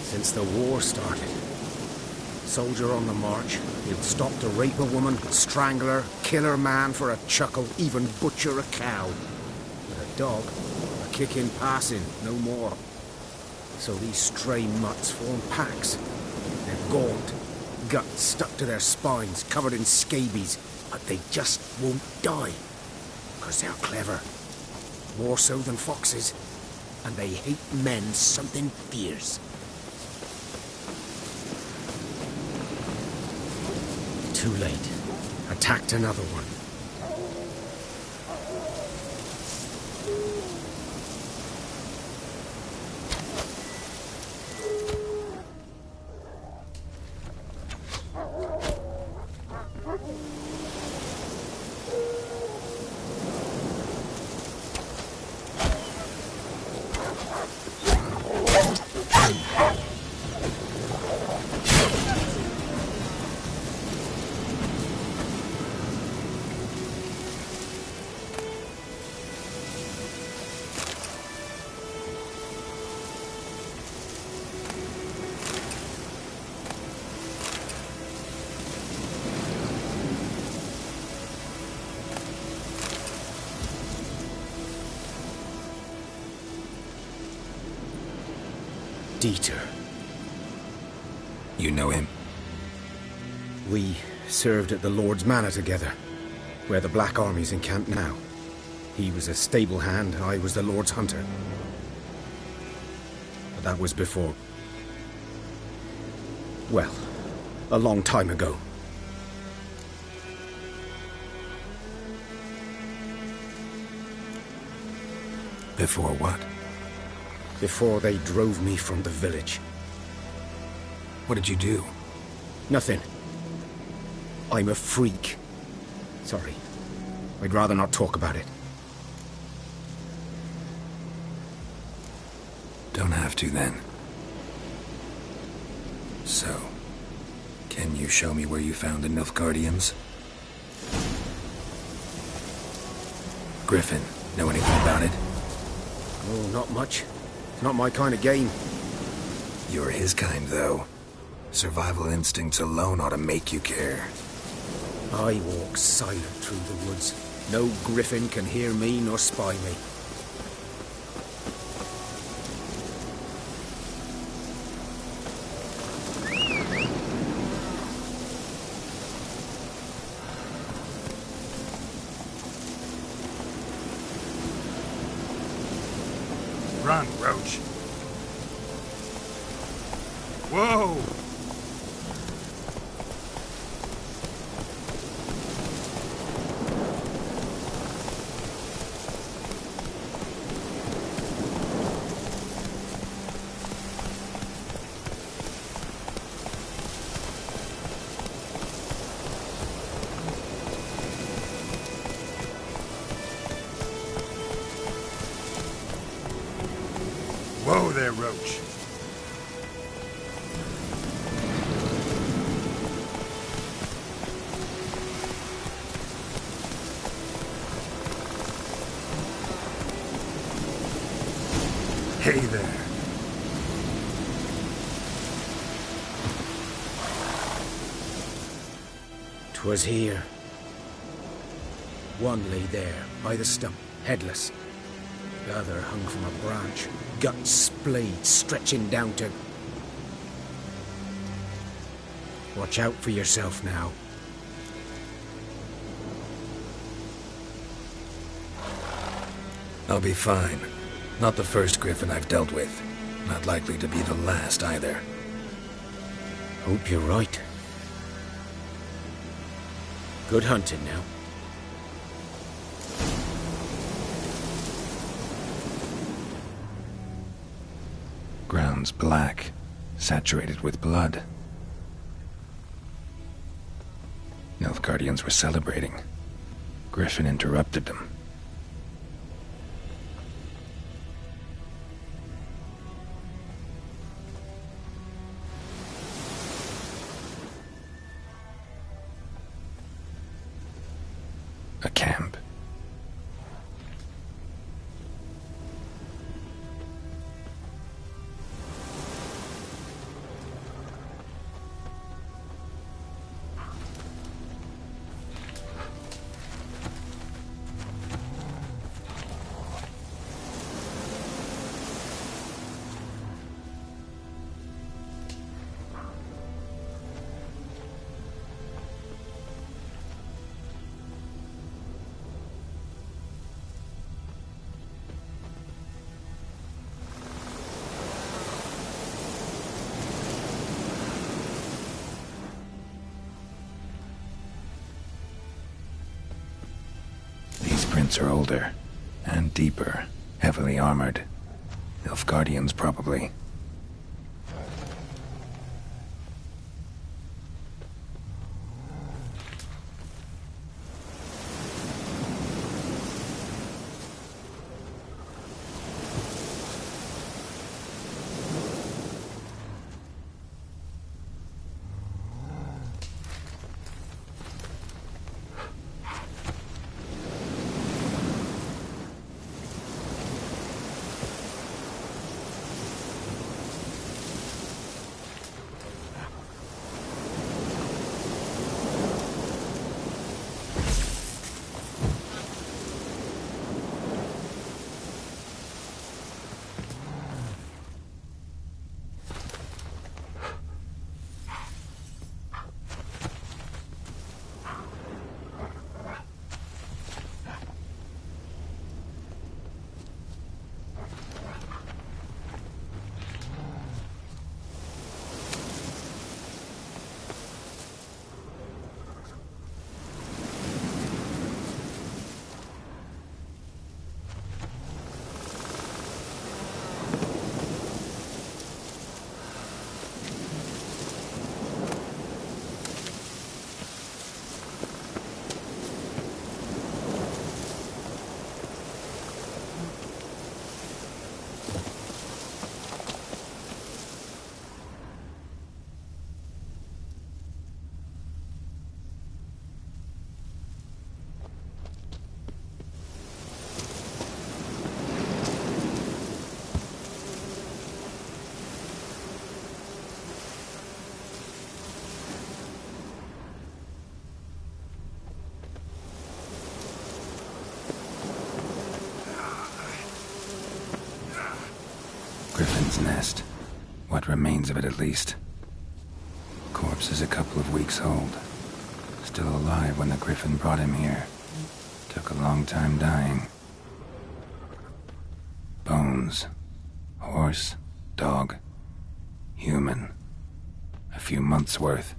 Since the war started. Soldier on the march, he'll stop to rape a woman, strangle her, kill her man for a chuckle, even butcher a cow. But a dog, a kick in passing, no more. So these stray mutts form packs. They're gaunt, guts stuck to their spines, covered in scabies, but they just won't die. 'Cause they're clever. More so than foxes. And they hate men something fierce. Too late. Attacked another one. Dieter. You know him? We served at the Lord's Manor together, where the Black Army's encamped now. He was a stable hand, I was the Lord's hunter. But that was before... well, a long time ago. Before what? Before they drove me from the village. What did you do? Nothing. I'm a freak. Sorry. I'd rather not talk about it. Don't have to, then. So, can you show me where you found the Nilfgaardians? Griffin. Know anything about it? Oh, not much. Not my kind of game. You're his kind, though. Survival instincts alone ought to make you care. I walk silent through the woods. No griffin can hear me nor spy me. Run, Roach. Whoa! Whoa there, Roach. Hey there. 'Twas here. One lay there, by the stump, headless. The other hung from a branch, guts splayed, stretching down to... Watch out for yourself now. I'll be fine. Not the first Griffin I've dealt with. Not likely to be the last, either. Hope you're right. Good hunting now. Ground's black, saturated with blood. Nilfgaardians were celebrating. Griffin interrupted them. A camp. Prints are older, and deeper, heavily armored. Nilfgaardians, probably. Griffin's nest. What remains of it, at least. Corpse is a couple of weeks old. Still alive when the Griffin brought him here. Took a long time dying. Bones. Horse, dog, human. A few months' worth.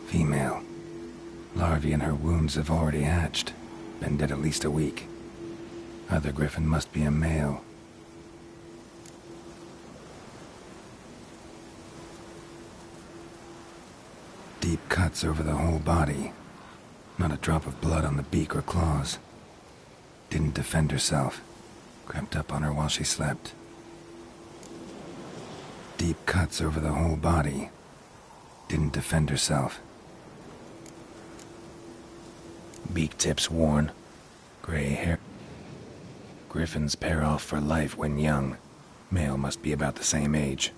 Female. Larvae in her wounds have already hatched. Been dead at least a week. Other Griffin must be a male. Deep cuts over the whole body. Not a drop of blood on the beak or claws. Didn't defend herself. Crept up on her while she slept. Deep cuts over the whole body. Didn't defend herself. Beak tips worn. Gray hair. Griffins pair off for life when young. Male must be about the same age.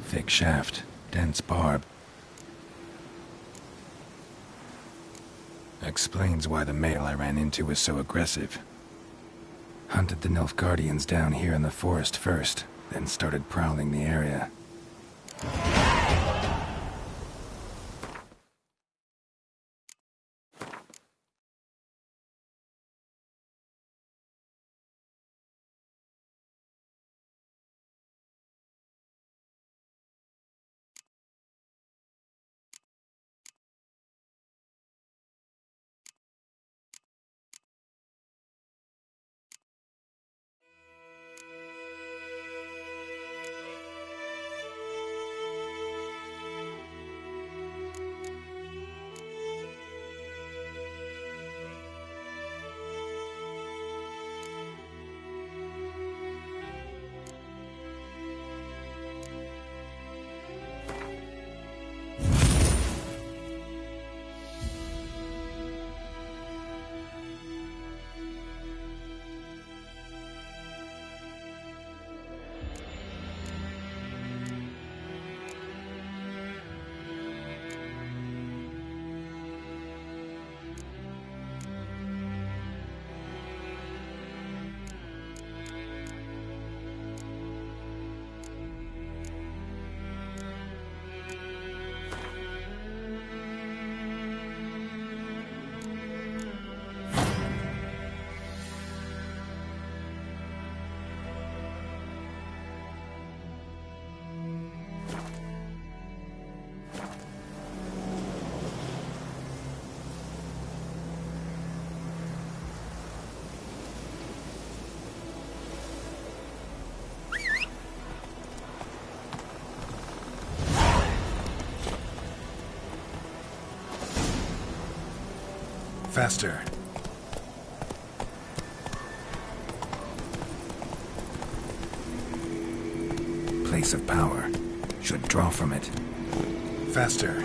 Thick shaft, dense barb. Explains why the male I ran into was so aggressive. Hunted the Nilfgaardians down here in the forest first, then started prowling the area. Faster. Place of power. Should draw from it. Faster.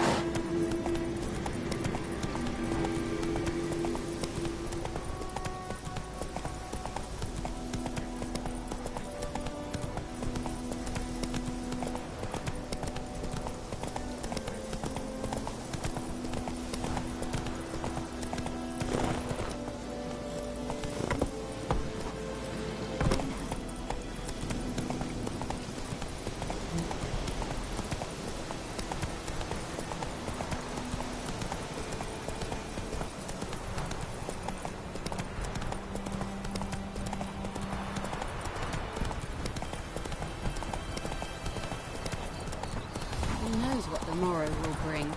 What the morrow will bring.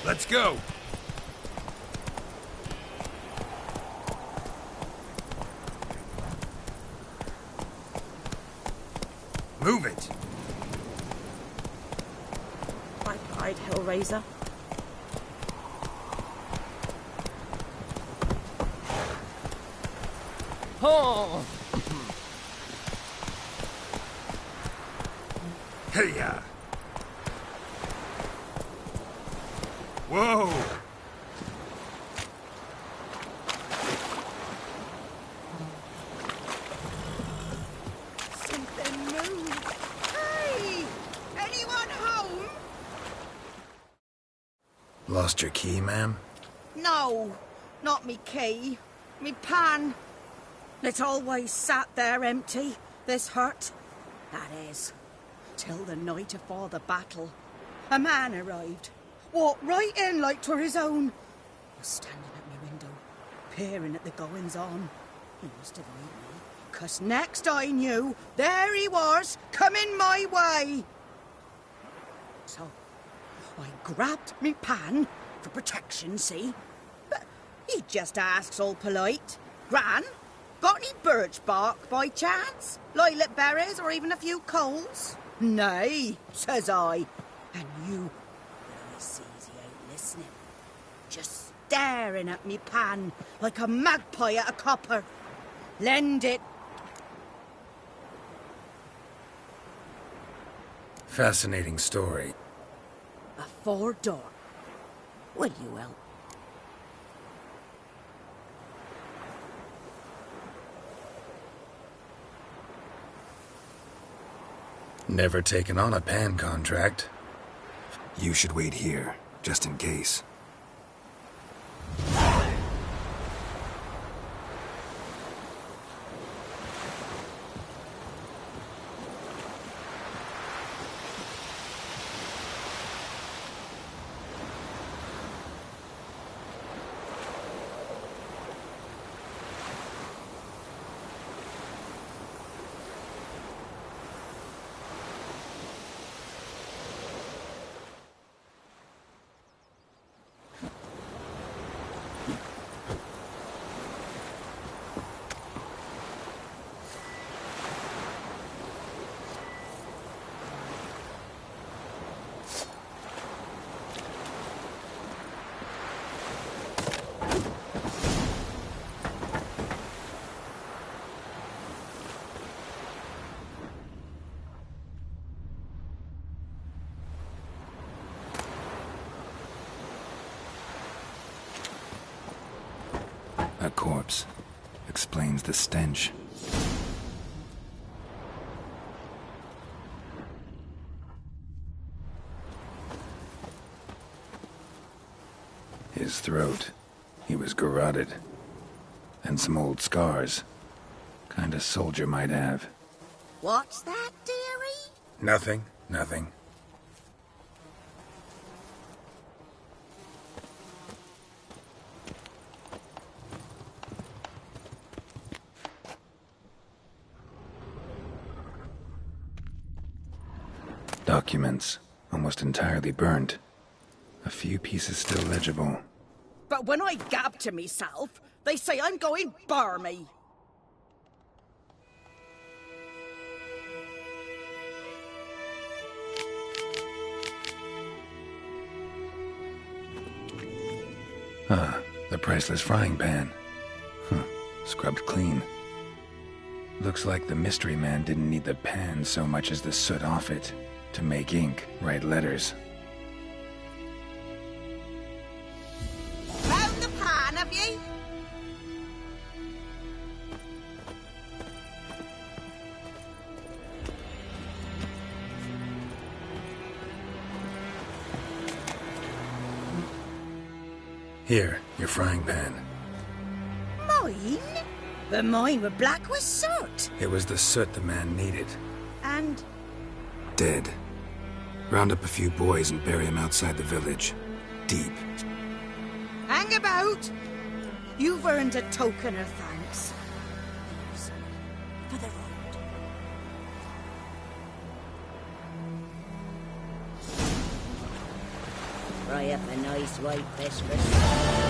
Let's go! Move it! Black-eyed Hellraiser. Oh! Hey-ya! Whoa! Lost your key, ma'am? No, not me key. Me pan. It always sat there empty, this hut. That is, till the night afore the battle. A man arrived. Walked right in like 'twere his own. Was standing at me window, peering at the goings-on. He must have eyed me, 'cause next I knew, there he was, coming my way. So, I grabbed me pan, for protection, see? But he just asks all polite, Gran, got any birch bark by chance? Lilac berries or even a few coals? Nay, says I. And you, when I sees he ain't listening, just staring at me pan like a magpie at a copper. Lend it. Fascinating story. Afore dawn. Will you help? Never taken on a pan contract. You should wait here, just in case. A corpse. Explains the stench. His throat. He was garroted. And some old scars. Kind a soldier might have. What's that, dearie? Nothing. Nothing. Documents, almost entirely burnt. A few pieces still legible. But when I gab to myself, they say I'm going barmy. Ah, the priceless frying pan. Scrubbed clean. Looks like the mystery man didn't need the pan so much as the soot off it. To make ink, write letters. Found the pan, have ye? Here, your frying pan. Mine? But mine were black with soot. It was the soot the man needed. And Dead. Round up a few boys and bury them outside the village. Deep. hang about. You've earned a token of thanks. For the road. Fry up a nice white fish for supper.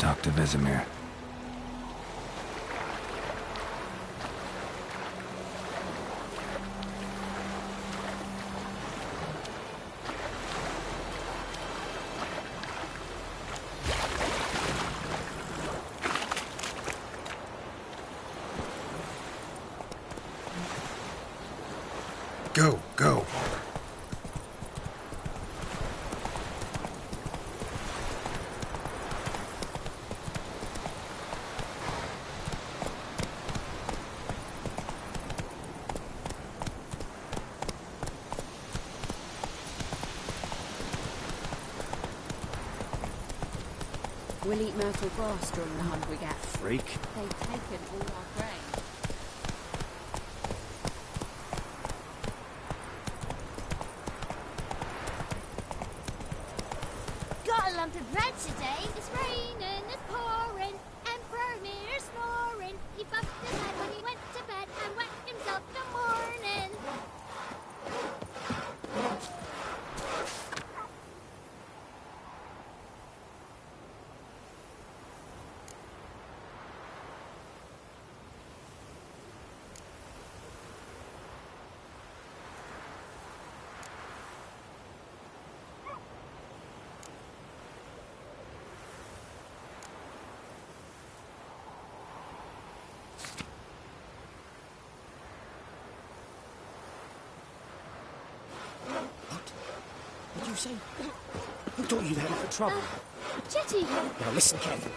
talk to Vesemir. Go, go. We'll eat myrtle grass during the hunt we get. Freak. They've taken all our grain. Got a lump of bread today. It's raining, it's pouring. Emperor Mir snoring. He fucked his head when he went to bed and wet himself the morning. What did you say? Who taught you that for trouble? Jetty! Now listen carefully.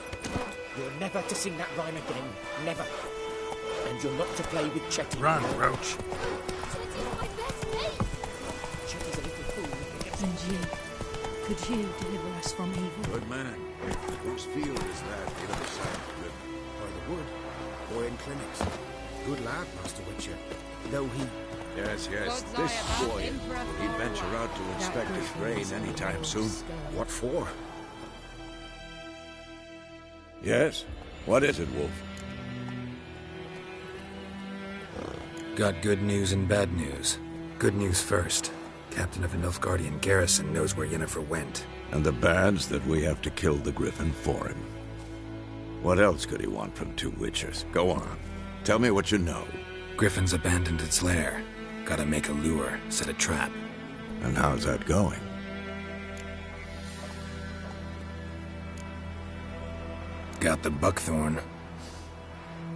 You're never to sing that rhyme again. Never. And you're not to play with Chetty. Run, Roach. Jetty's my best mate! Chetty's a little fool. And you? Could you deliver us from evil? Good man. Whose field is that the other side of the river? By the wood. Boy in clinics. Good lad, Master Witcher. Though he... Yes, God's this eye about boy. him for a He'd far venture while. out to inspect his That grain griffin anytime is soon. What for? Yes? What is it, Wolf? Got good news and bad news. Good news first. Captain of the Nilfgaardian garrison knows where Yennefer went. And the bad's that we have to kill the Griffin for him. What else could he want from two Witchers? Go on. Tell me what you know. Griffin's abandoned its lair. Gotta make a lure, set a trap. And how's that going? Got the buckthorn.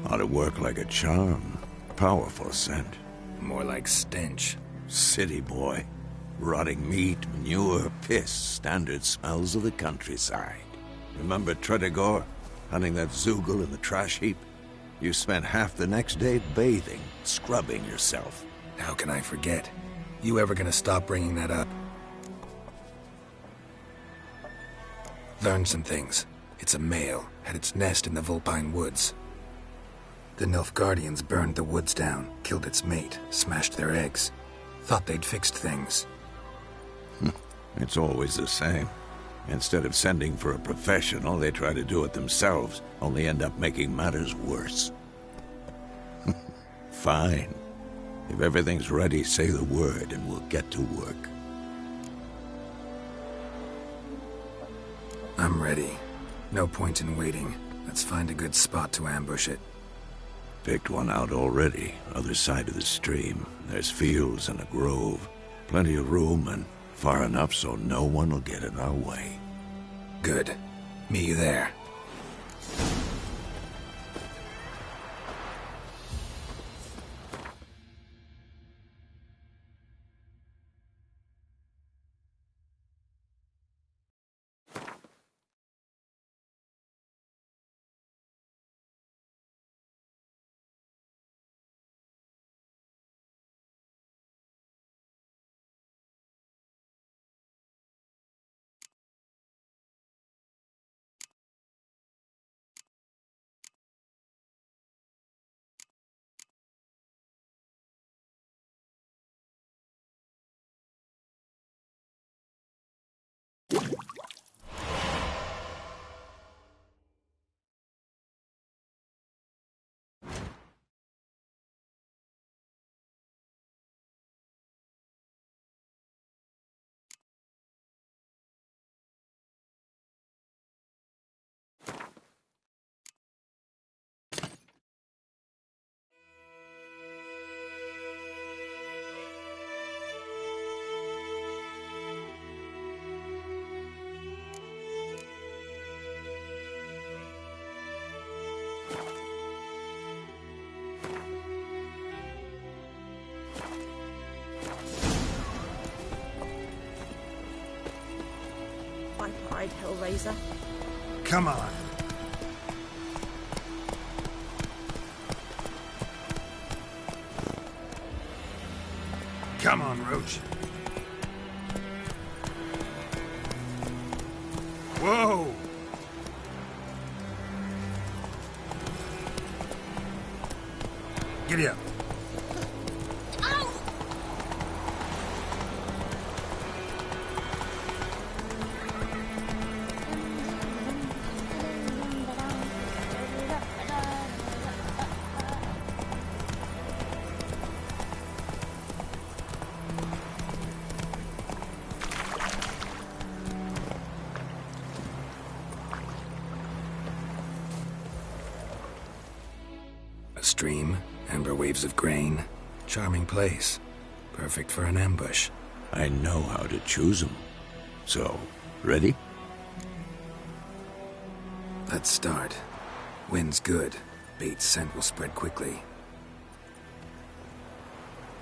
Ought to work like a charm. Powerful scent. More like stench. City boy. Rotting meat, manure, piss. Standard smells of the countryside. Remember Tredegor? Hunting that Zoogle in the trash heap? You spent half the next day bathing, scrubbing yourself. How can I forget? You ever gonna stop bringing that up? Learned some things. It's a male, had its nest in the Vulpine Woods. The Nilfgaardians burned the woods down, killed its mate, smashed their eggs. Thought they'd fixed things. It's always the same. Instead of sending for a professional, they try to do it themselves, only end up making matters worse. Fine. If everything's ready, say the word and we'll get to work. I'm ready. No point in waiting. Let's find a good spot to ambush it. Picked one out already, other side of the stream. There's fields and a grove. Plenty of room and far enough so no one will get in our way. Good. Meet you there. pipe-eyed hellraiser. Come on. Come on, Roach. Whoa! Giddy up. A stream, amber waves of grain. Charming place. Perfect for an ambush. I know how to choose them. So, ready? Let's start. Wind's good. Bait's scent will spread quickly.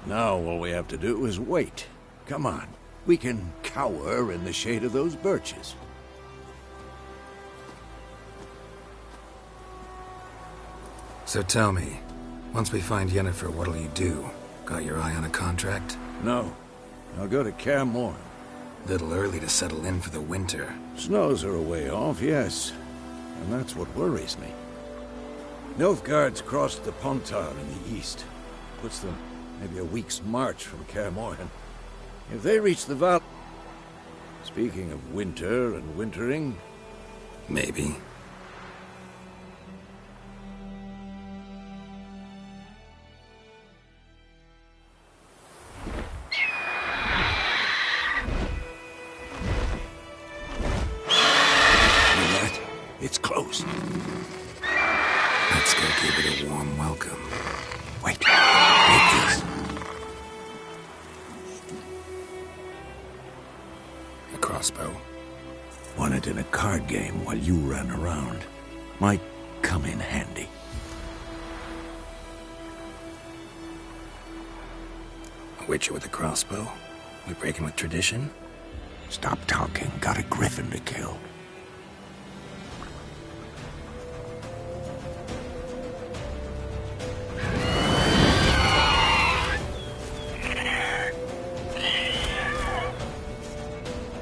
Now all we have to do is wait. Come on. We can cower in the shade of those birches. So tell me, once we find Yennefer, what'll you do? Got your eye on a contract? No. I'll go to Kaer Morhen. Little early to settle in for the winter. Snows are a way off, yes. And that's what worries me. Nilfgaard's crossed the Pontar in the east. Puts them maybe a week's march from Kaer Morhen. If they reach the Val... Speaking of winter and wintering... Maybe. It's close. Let's go give it a warm welcome. Wait. Take this. A crossbow. Won it in a card game while you ran around. Might come in handy. A witcher with a crossbow? We breaking with tradition? Stop talking. Got a griffin to kill.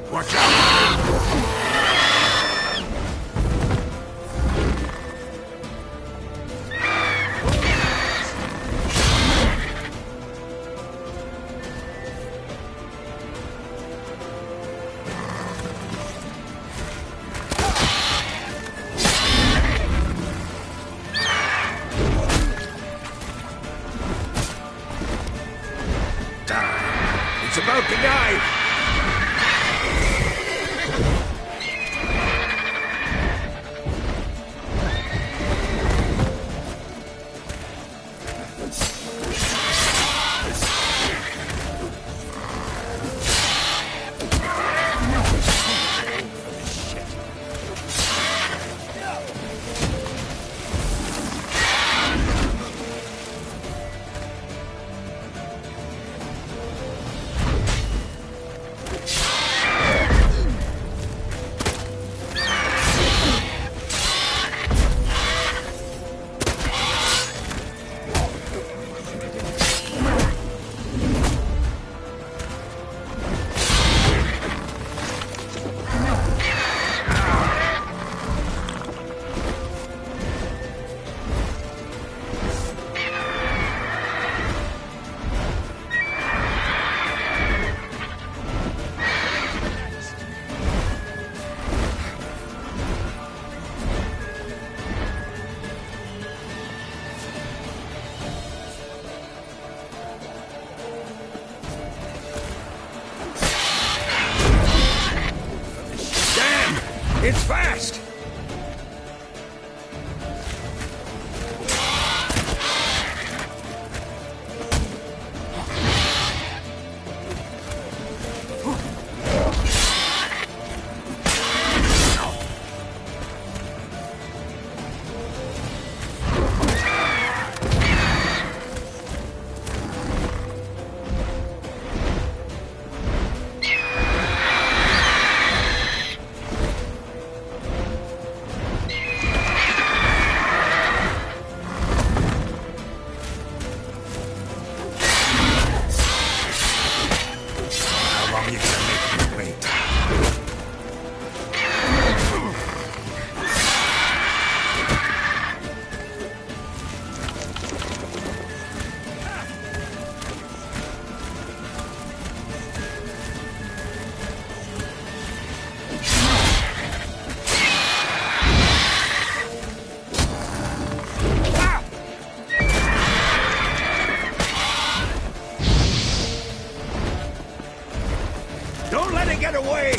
Watch out! It's about to die! It's fast! Don't let it get away!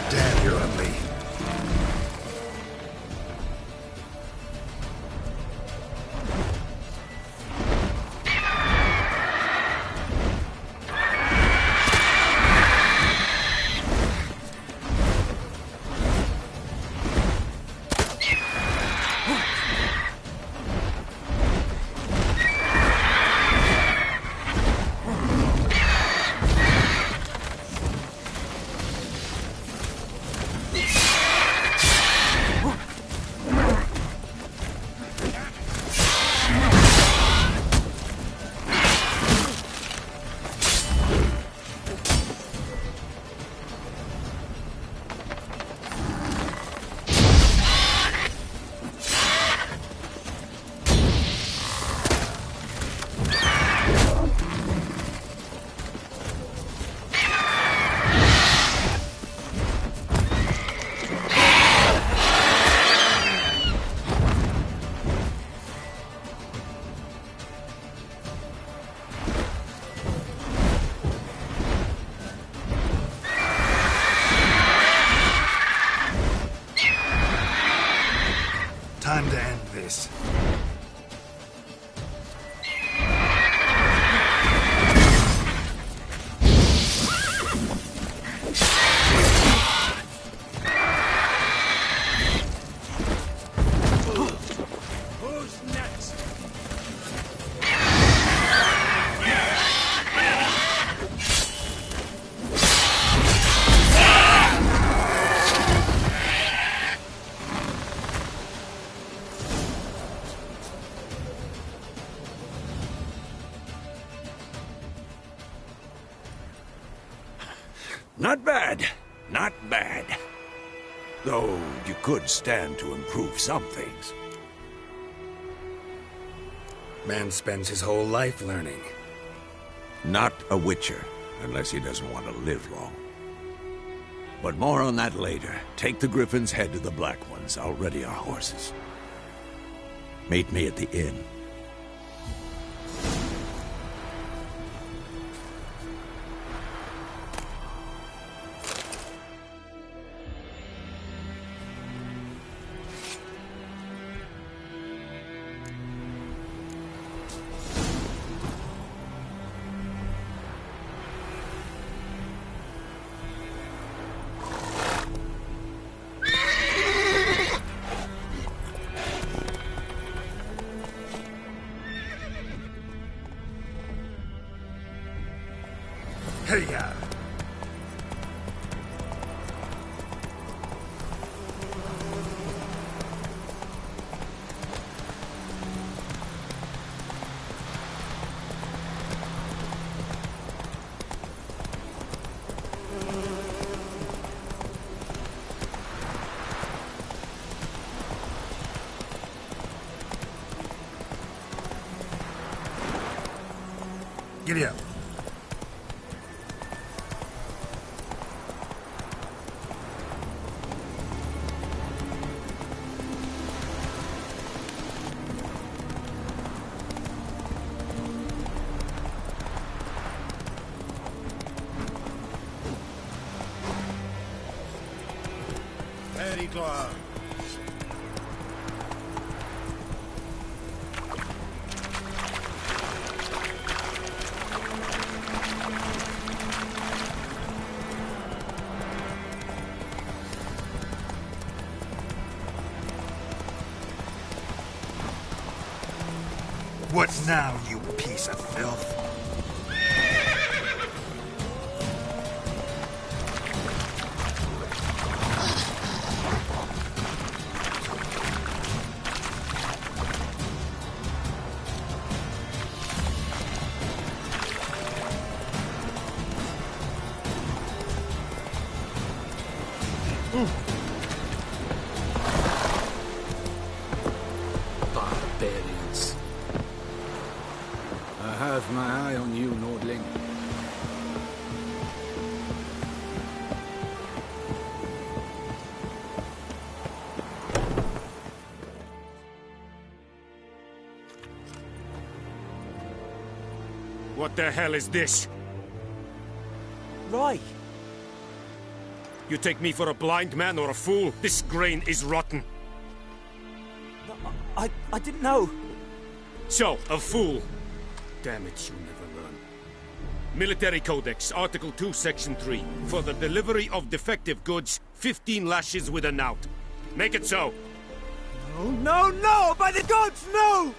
Damn, you're ugly. Time to end this. Who's next? Not bad. Not bad. Though you could stand to improve some things. Man spends his whole life learning. Not a witcher, unless he doesn't want to live long. But more on that later. Take the Griffin's head to the Black Ones. I'll ready our horses. Meet me at the inn. Hey-ya! Giddy up. Very close. What now, you piece of filth? Barbarians. I have my eye on you, Nordling. What the hell is this? Right. You take me for a blind man or a fool? This grain is rotten. I didn't know. So, a fool. Damn it, you never learn. Military Codex, Article 2, Section 3. For the delivery of defective goods, 15 lashes with a knout. Make it so. No, no, no! By the gods, no!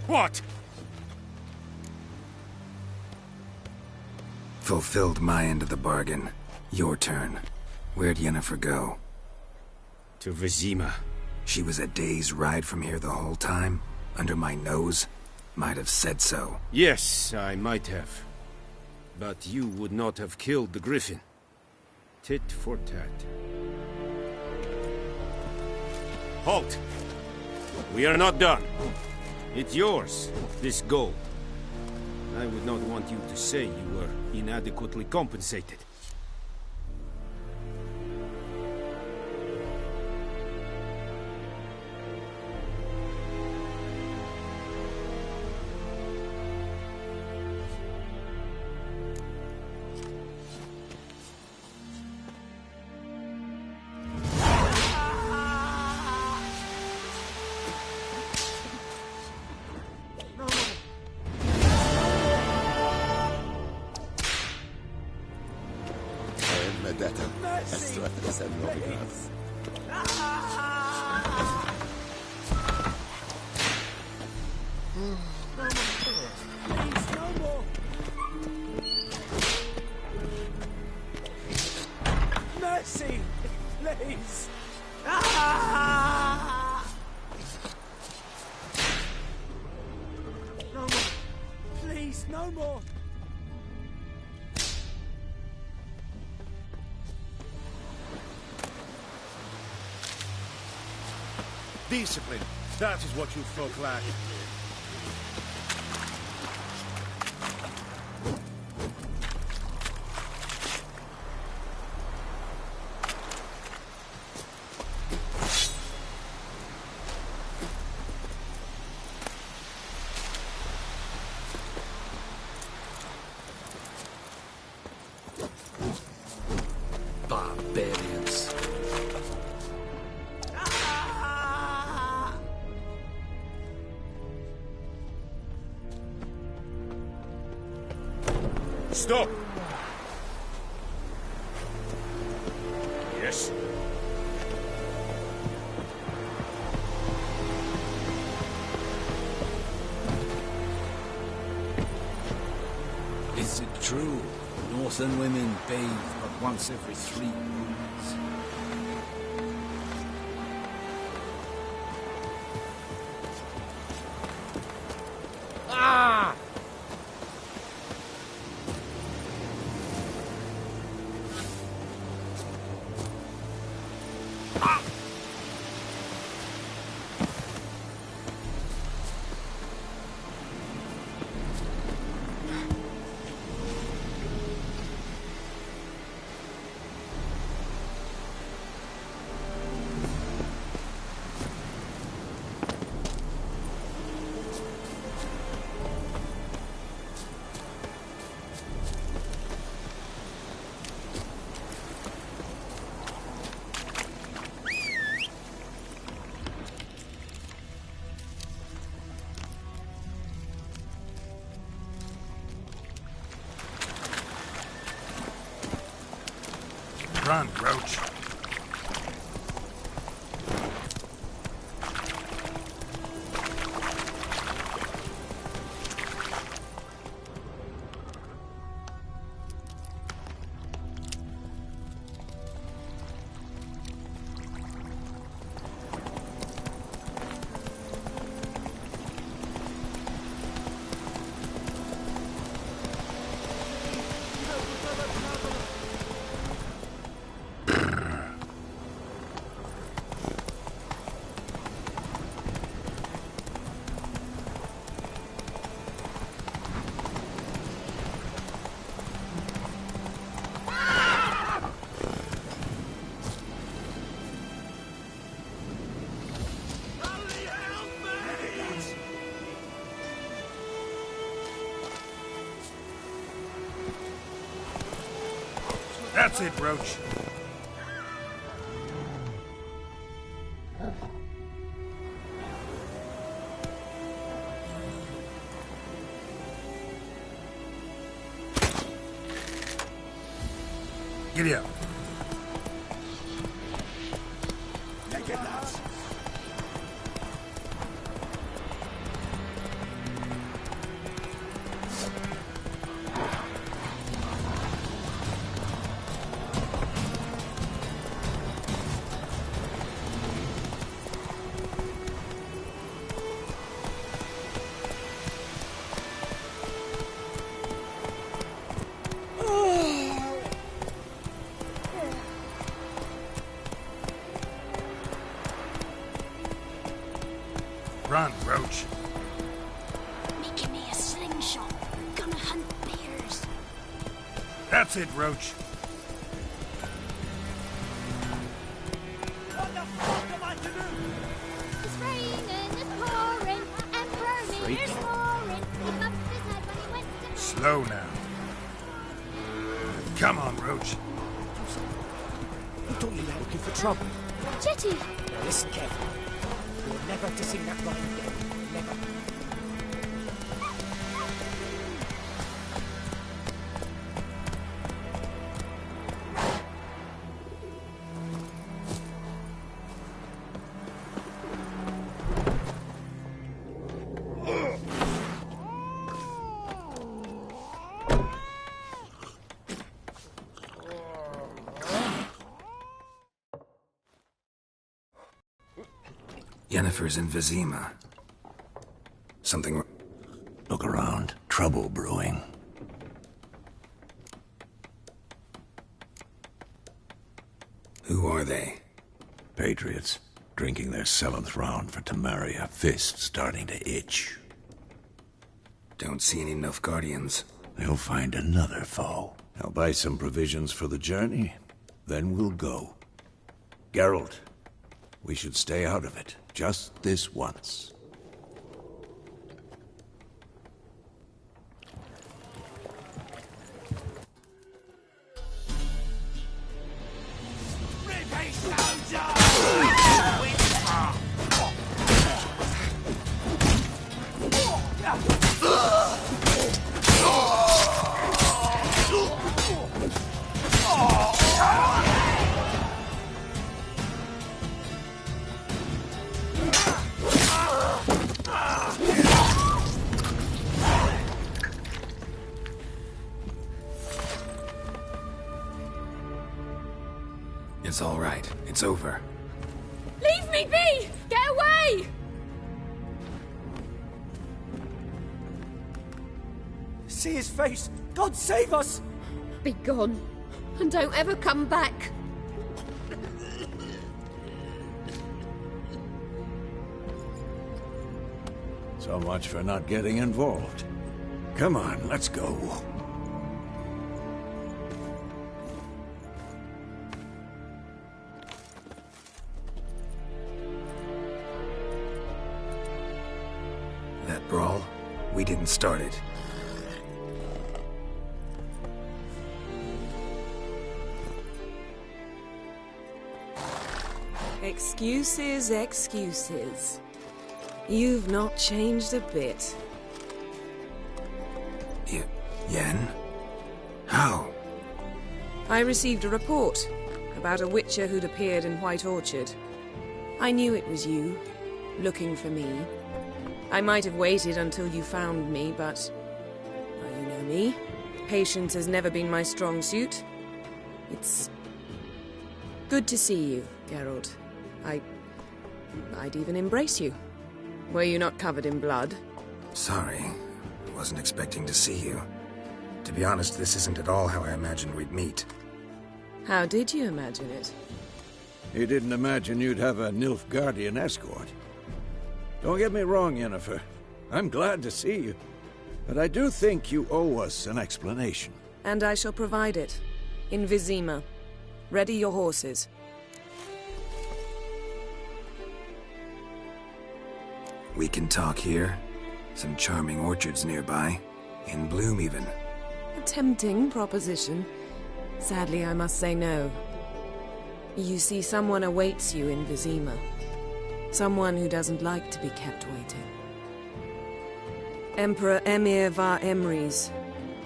What? Fulfilled my end of the bargain. Your turn. Where'd Yennefer go? To Vizima. She was a day's ride from here the whole time? Under my nose? Might have said so. Yes, I might have. But you would not have killed the Griffin. Tit for tat. Halt! We are not done. It's yours, this gold. I would not want you to say you were inadequately compensated. Mercy! Please! No more! Please, no more! Discipline. That is what you folk lack. Barbarians. Stop! Yes? Is it true? Northern women bathe but once every 3 moons. Ah! Run, Roach. That's it, Roach. Giddy up. Take it, lads. Run, Roach. Making me a slingshot. Gonna hunt bears. That's it, Roach. What the fuck am I to do? It's raining, it's pouring, Emperor Mirror's snoring. He bumped his head when he went to... Slow now. Come on, Roach. Who thought you were looking for trouble? Jetty! Now listen carefully. You're never to sing that rhyme again. Never. Yennefer's in Vizima. Something... Look around. Trouble brewing. Who are they? Patriots. Drinking their 7th round for Temeria, fist starting to itch. Don't see any Nilfgaardians. They'll find another foe. I'll buy some provisions for the journey, then we'll go. Geralt, we should stay out of it, just this once. It's all right. It's over. Leave me be! Get away! See his face! God save us! Be gone, and don't ever come back. So much for not getting involved. Come on, let's go. That brawl, we didn't start it. Excuses, excuses. You've not changed a bit. Yen? How? I received a report about a witcher who'd appeared in White Orchard. I knew it was you, looking for me. I might have waited until you found me, but... well, you know me. Patience has never been my strong suit. It's... good to see you, Geralt. I'd even embrace you. Were you not covered in blood? Sorry. Wasn't expecting to see you. To be honest, this isn't at all how I imagined we'd meet. How did you imagine it? You didn't imagine you'd have a Nilfgaardian escort. Don't get me wrong, Yennefer. I'm glad to see you. But I do think you owe us an explanation. And I shall provide it. In Vizima. Ready your horses. We can talk here. Some charming orchards nearby. In bloom, even. A tempting proposition. Sadly, I must say no. You see, someone awaits you in Vizima. Someone who doesn't like to be kept waiting. Emperor Emhyr var Emreis,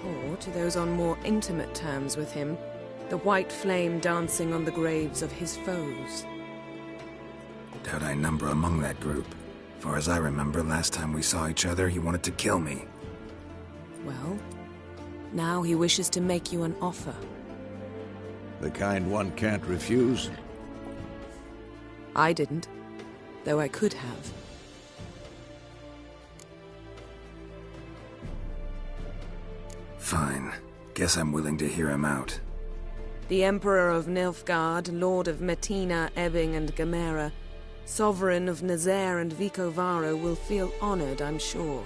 or, to those on more intimate terms with him, the white flame dancing on the graves of his foes. Doubt I number among that group. Far as I remember, last time we saw each other, he wanted to kill me. Well, now he wishes to make you an offer. The kind one can't refuse? I didn't, though I could have. Fine. Guess I'm willing to hear him out. The Emperor of Nilfgaard, Lord of Metina, Ebbing and Gamera, Sovereign of Nazaire and Vicovaro will feel honored, I'm sure.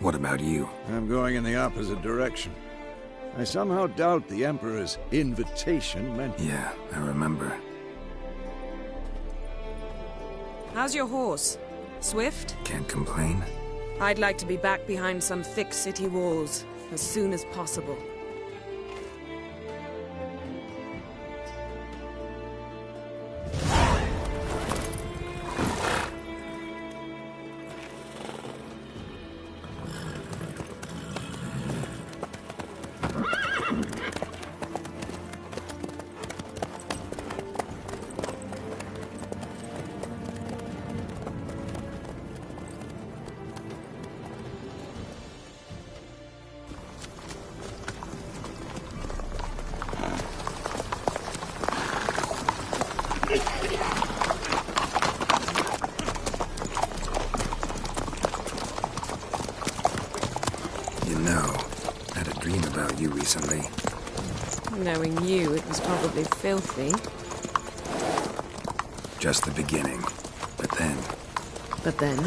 What about you? I'm going in the opposite direction. I somehow doubt the Emperor's invitation meant... Yeah, I remember. How's your horse? Swift? Can't complain. I'd like to be back behind some thick city walls as soon as possible. Recently. Knowing you, it was probably filthy. Just the beginning. But then... But then...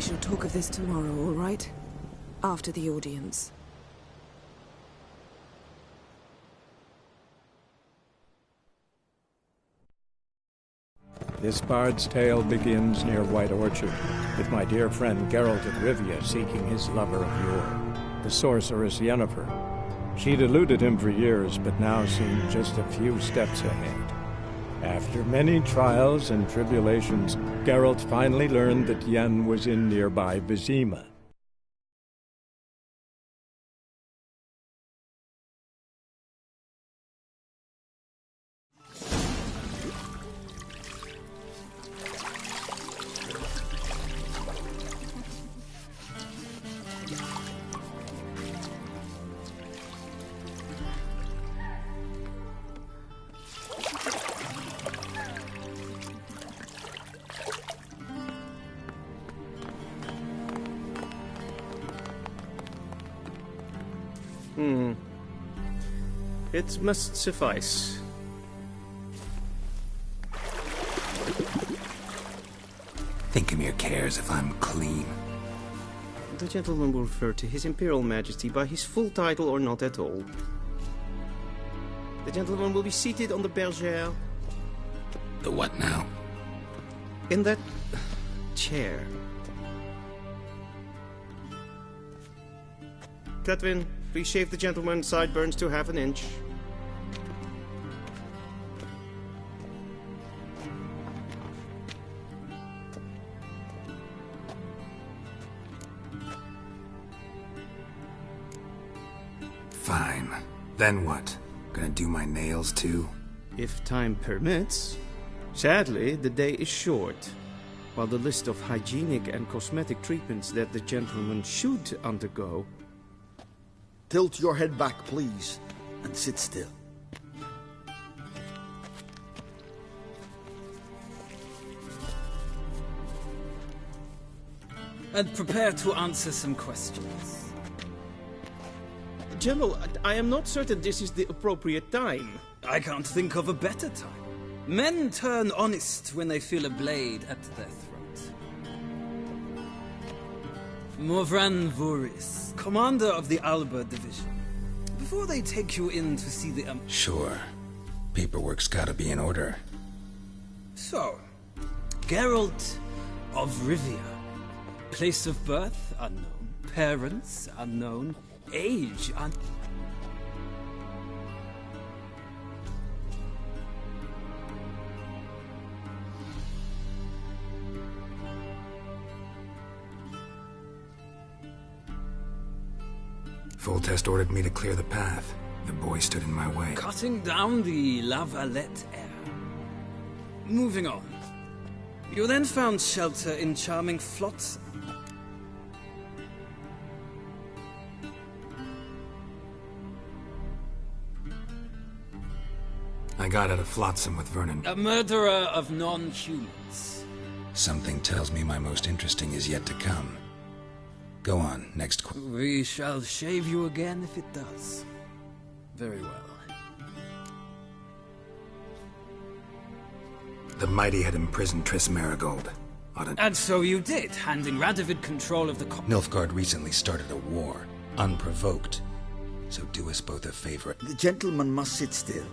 We shall talk of this tomorrow, all right? After the audience. This bard's tale begins near White Orchard, with my dear friend Geralt of Rivia seeking his lover of yore, the sorceress Yennefer. She'd eluded him for years, but now seemed just a few steps ahead. After many trials and tribulations, Geralt finally learned that Yen was in nearby Vizima. It must suffice. Thinkamere cares if I'm clean. The gentleman will refer to His Imperial Majesty by his full title or not at all. The gentleman will be seated on the bergère. The what now? In that chair. Cletwin, please shave the gentleman's sideburns to half an inch. Fine. Then what? Gonna do my nails too? If time permits. Sadly, the day is short. While the list of hygienic and cosmetic treatments that the gentleman should undergo... Tilt your head back, please, and sit still. And prepare to answer some questions. General, I am not certain this is the appropriate time. I can't think of a better time. Men turn honest when they feel a blade at their throat. Morvran Voorhis, commander of the Alba Division. Before they take you in to see the... Sure. Paperwork's gotta be in order. So, Geralt of Rivia. Place of birth, unknown. Parents, unknown. Age, Foltest ordered me to clear the path. The boy stood in my way. Cutting down the La Valette air. Moving on. You then found shelter in charming Flotsam. I got out of Flotsam with Vernon. A murderer of non-humans. Something tells me my most interesting is yet to come. Go on, next question. We shall shave you again if it does. Very well. The Mighty had imprisoned Triss Marigold. And so you did, handing Radovid control of the... Nilfgaard recently started a war, unprovoked. So do us both a favor. The gentleman must sit still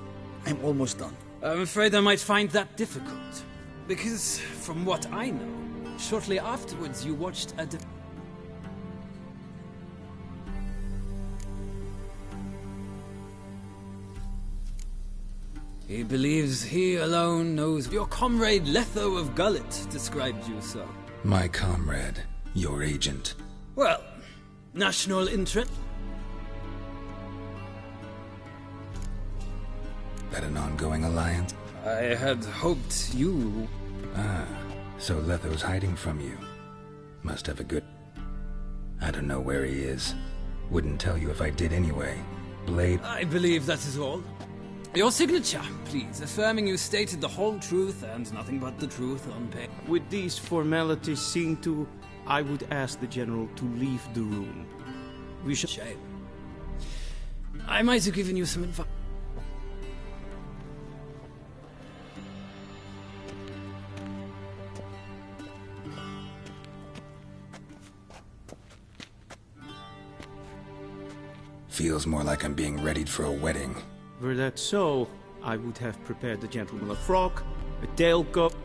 I'm almost done. I'm afraid I might find that difficult. Because, from what I know, shortly afterwards you watched a... He believes he alone knows. Your comrade Letho of Gullet described you so. My comrade, your agent. Well, national interest? That an ongoing alliance? I had hoped you... Ah, so Letho's hiding from you. Must have a good... I don't know where he is. Wouldn't tell you if I did anyway. Blade... I believe that is all. Your signature, please, affirming you stated the whole truth and nothing but the truth on paper. With these formalities seen to, I would ask the General to leave the room. We should... Shame. I might have given you some advice. Feels more like I'm being readied for a wedding. Were that so, I would have prepared the gentleman a frock, a tailcoat...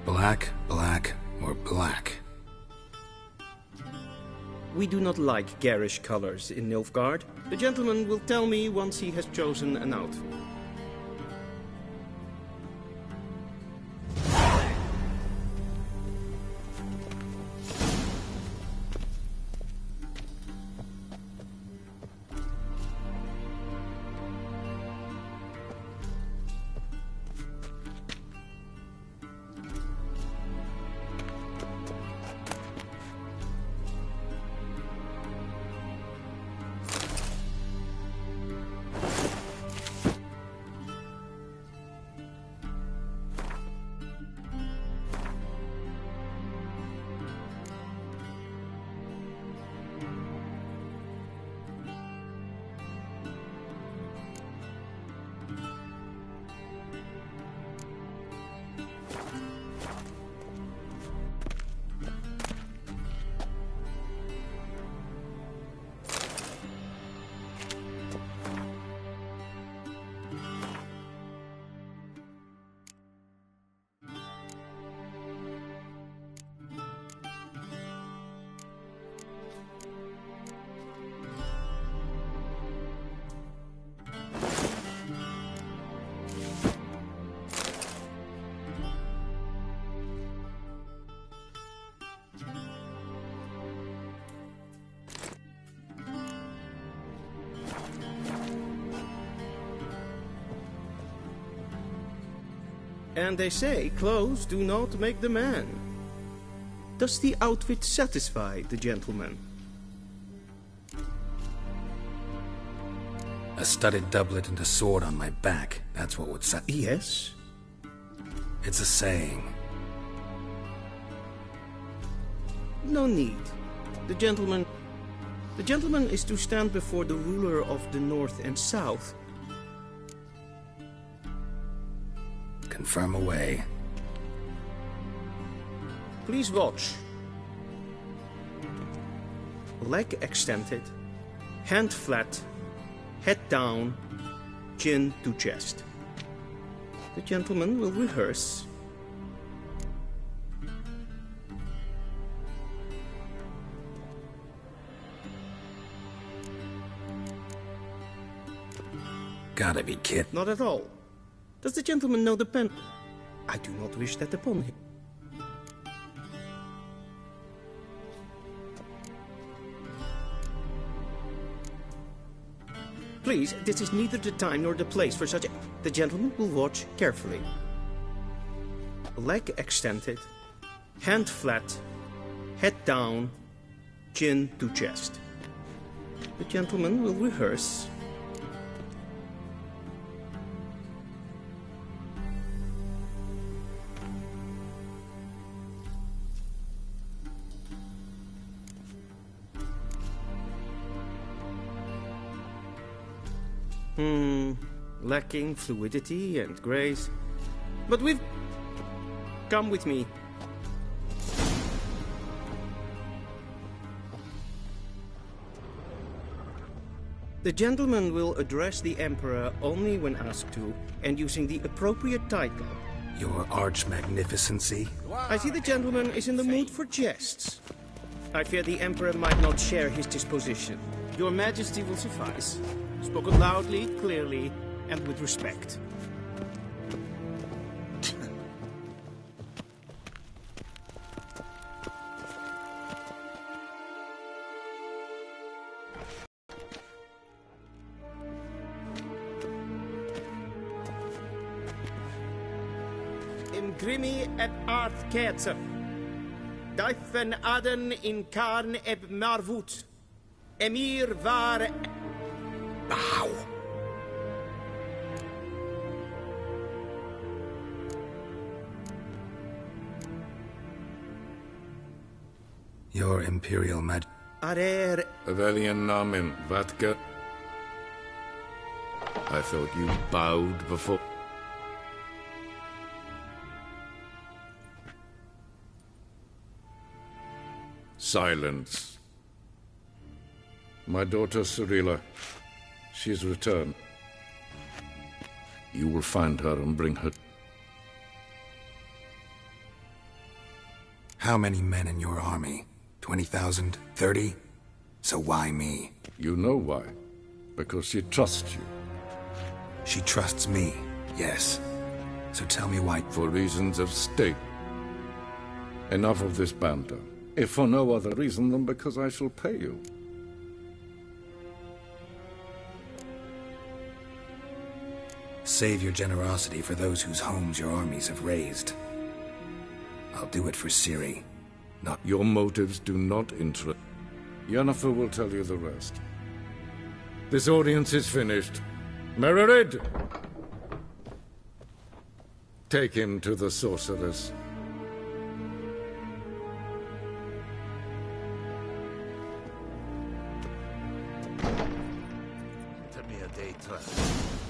Black, black, or black? We do not like garish colors in Nilfgaard. The gentleman will tell me once he has chosen an outfit. And they say clothes do not make the man. Does the outfit satisfy the gentleman? A studded doublet and a sword on my back. That's what would set... Yes? It's a saying. No need. The gentleman is to stand before the ruler of the North and South. Confirm away. Please watch. Leg extended, hand flat, head down, chin to chest. The gentleman will rehearse. Gotta be kidding. Not at all. Does the gentleman know the pen? I do not wish that upon him. Please, this is neither the time nor the place for such a... The gentleman will watch carefully. Leg extended, hand flat, head down, chin to chest. The gentleman will rehearse. Lacking fluidity and grace. But we've... Come with me. The gentleman will address the Emperor only when asked to, and using the appropriate title. Your Arch-Magnificency? I see the gentleman is in the mood for jests. I fear the Emperor might not share his disposition. Your Majesty will suffice. Spoken loudly, clearly, and with respect. Grimi et Arth Ketzer. Daifen Aden in Karn eb Marvut. Emir var. Bow. Your Imperial Majesty. Arer. Avelian Namin, Vatka. I thought you bowed before. Silence. My daughter Cirilla. She's returned. You will find her and bring her. How many men in your army? 20,000? 30? So why me? You know why. Because she trusts you. She trusts me, yes. So tell me why. For reasons of state. Enough of this banter. If for no other reason than because I shall pay you. Save your generosity for those whose homes your armies have razed. I'll do it for Ciri, not... Your motives do not interest... Yennefer will tell you the rest. This audience is finished. Mererid! Take him to the sorceress.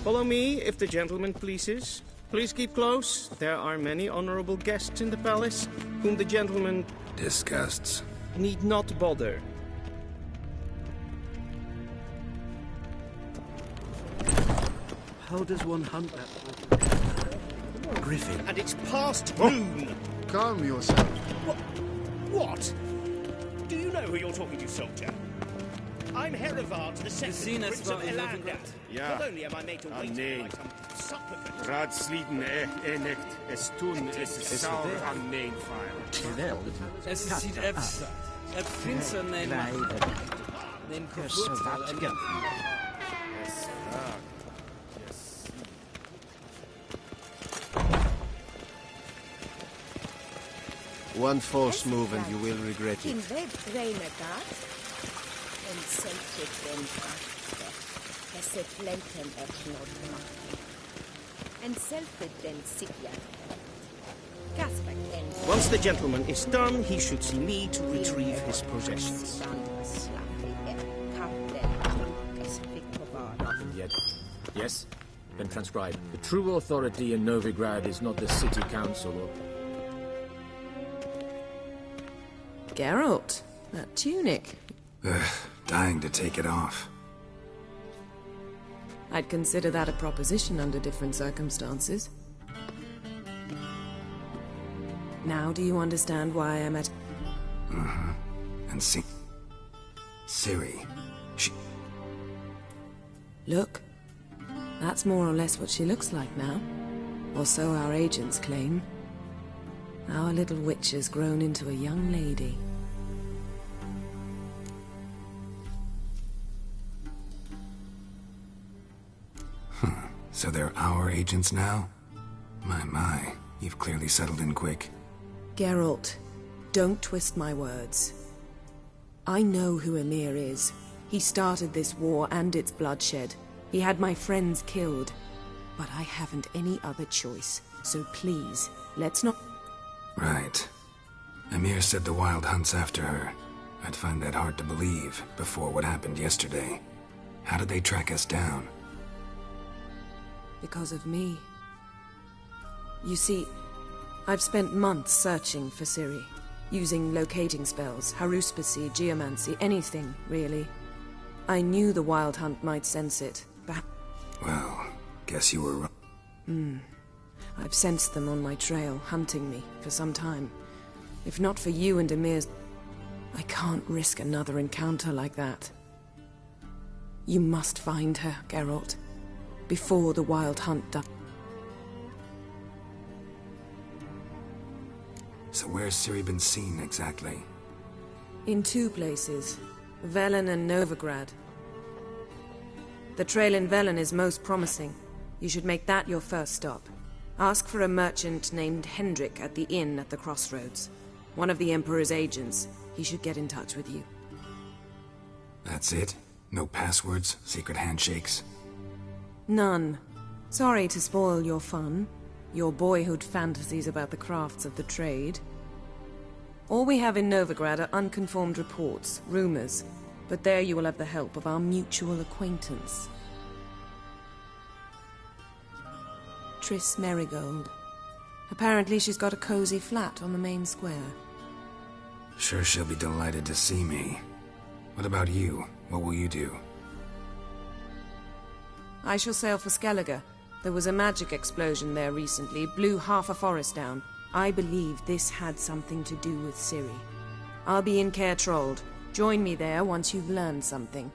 Follow me, if the gentleman pleases. Please keep close. There are many honorable guests in the palace, whom the gentleman... disgusts. ...need not bother. How does one hunt that? Griffin. And it's past noon! Calm yourself. What? Do you know who you're talking to, soldier? I'm Herivard, the second Prince of Elander. Ja. Not only am I made to wait nee. like some supplicant... Raadsliden nicht es tun, es ist sauer am Neenfeil. Es sieht finster nemen. Den Koffer. One false move and you will regret it. In web Renegat, en selfie den after, hesse flenten öppnod makten, en selfie den sigla. Once the gentleman is done, he should see me to retrieve his possessions. And yet, yes, then transcribe. The true authority in Novigrad is not the city council or... Geralt, that tunic. Ugh, dying to take it off. I'd consider that a proposition under different circumstances. Now do you understand why I'm at... Mm-hmm. And see... Ciri, she... Look. That's more or less what she looks like now. Or so our agents claim. Our little witch has grown into a young lady. So they're our agents now? My, you've clearly settled in quick. Geralt, don't twist my words. I know who Emir is. He started this war and its bloodshed. He had my friends killed. But I haven't any other choice. So please, let's not... Right. Emir said the Wild hunts after her. I'd find that hard to believe before what happened yesterday. How did they track us down? Because of me. You see, I've spent months searching for Ciri, using locating spells, haruspicy, geomancy, anything, really. I knew the Wild Hunt might sense it. Well, guess you were wrong. I've sensed them on my trail, hunting me, for some time. If not for you and Emir's... I can't risk another encounter like that. You must find her, Geralt. Before the Wild Hunt does. So where's Ciri been seen, exactly? In 2 places. Velen and Novigrad. The trail in Velen is most promising. You should make that your first stop. Ask for a merchant named Hendrik at the inn at the crossroads. One of the Emperor's agents. He should get in touch with you. That's it? No passwords? Secret handshakes? None. Sorry to spoil your fun. Your boyhood fantasies about the crafts of the trade. All we have in Novigrad are unconfirmed reports, rumors. But there you will have the help of our mutual acquaintance. Triss Merigold. Apparently she's got a cozy flat on the main square. Sure she'll be delighted to see me. What about you? What will you do? I shall sail for Skellige. There was a magic explosion there recently, blew half a forest down. I believe this had something to do with Ciri. I'll be in Caer Trolde. Join me there once you've learned something.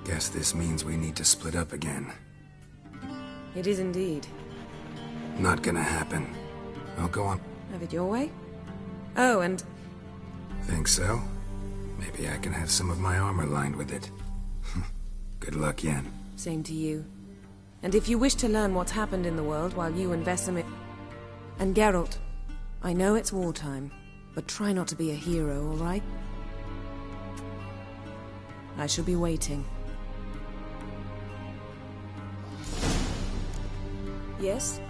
Guess this means we need to split up again. It is indeed. Not gonna happen. I'll go on. Have it your way? Oh, and... Think so? Maybe I can have some of my armor lined with it. Good luck, Yen. Same to you. And if you wish to learn what's happened in the world while you and Vesemir... And Geralt, I know it's wartime, but try not to be a hero, all right? I shall be waiting. Yes?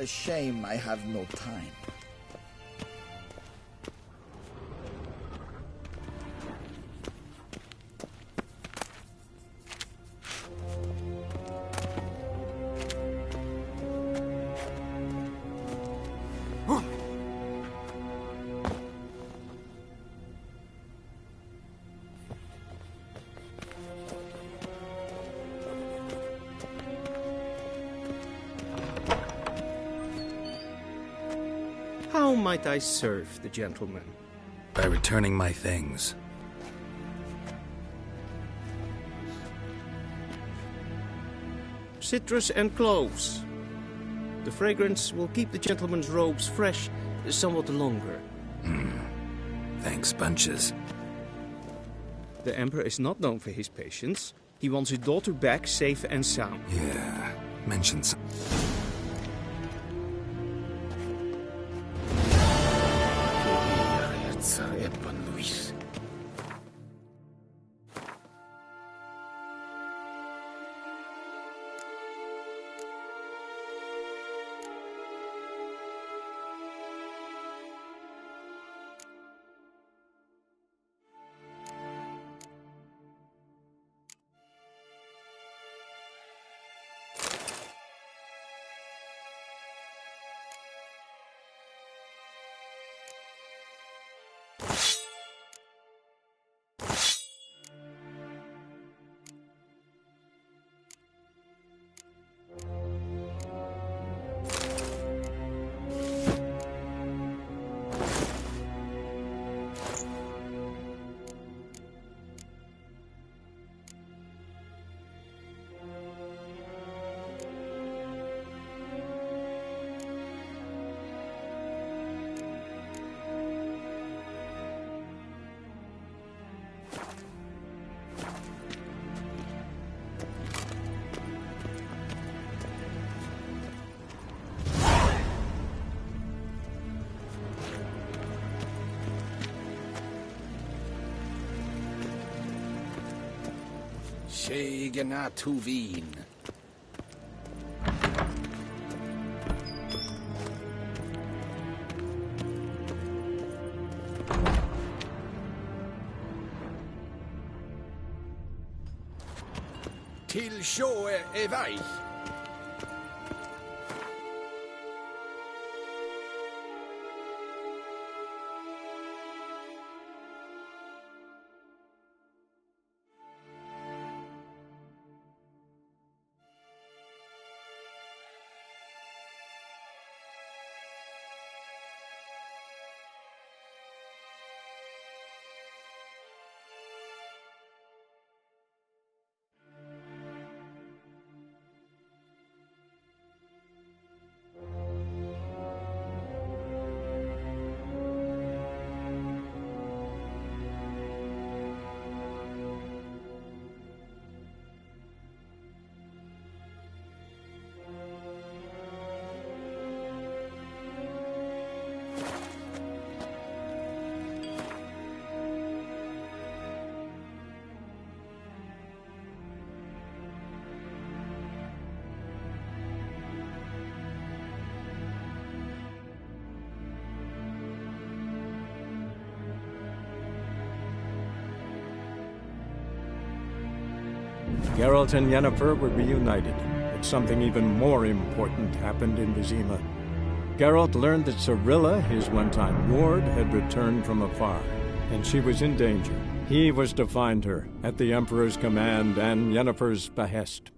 A shame I have no time. How might I serve the gentleman? By returning my things. Citrus and cloves. The fragrance will keep the gentleman's robes fresh somewhat longer. Thanks, bunches. The Emperor is not known for his patience. He wants his daughter back safe and sound. Yeah, mention some. Segena Tuvin. Till sjå är väg. Geralt and Yennefer were reunited, but something even more important happened in Vizima. Geralt learned that Cirilla, his one-time ward, had returned from afar, and she was in danger. He was to find her, at the Emperor's command and Yennefer's behest.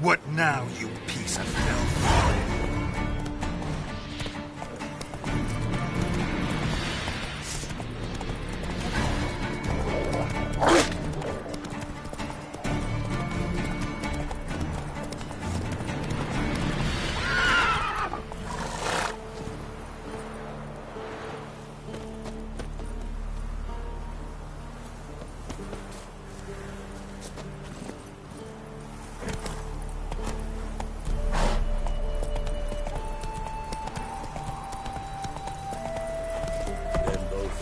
What now, you piece of filth?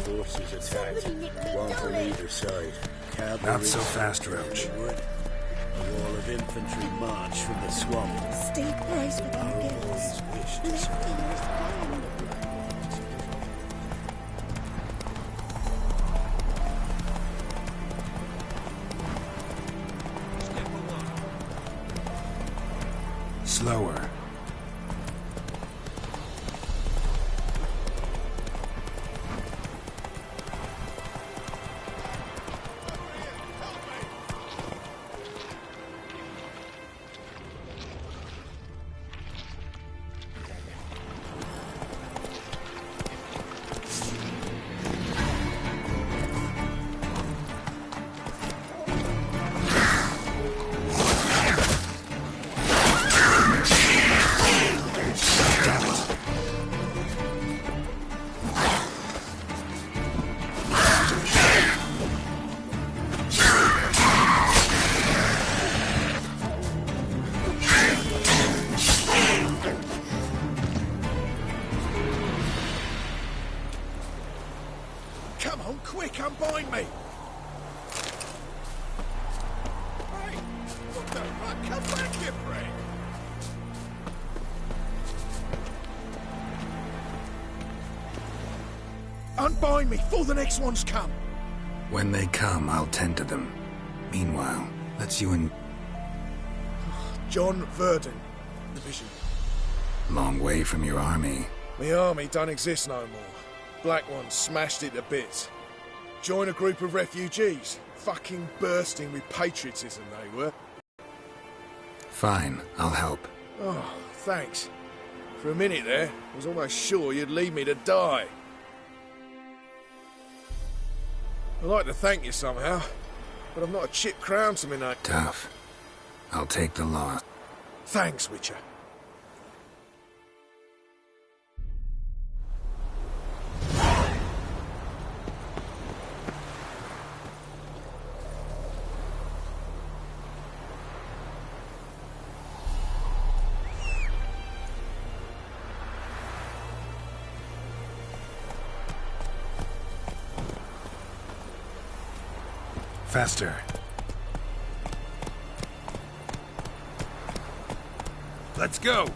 Forces attacked, one from either side. Cavalry, Not so fast, Roach. A wall of infantry march from the swamp. Steep place with our girls. Left ears down. Slower. Come on, quick, unbind me! Hey, what the fuck? Come back here, Frank! Unbind me, before the next ones come! When they come, I'll tend to them. Meanwhile, let's you and... John Verdon, Division. Long way from your army. The army don't exist no more. Black Ones smashed it to bits. Join a group of refugees. Fucking bursting with patriotism, they were. Fine, I'll help. Oh, thanks. For a minute there, I was almost sure you'd leave me to die. I'd like to thank you somehow, but I've not a chip crown to me name. Tough. I'll take the loss. Thanks, Witcher. Faster. Let's go!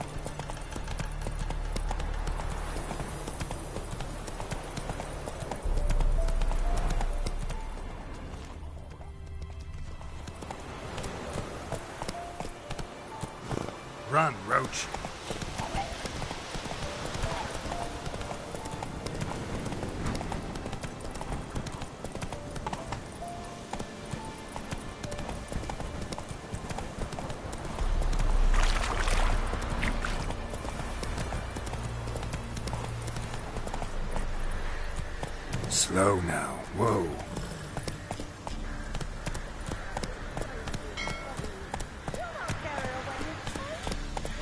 Run, Roach. Slow now. Whoa.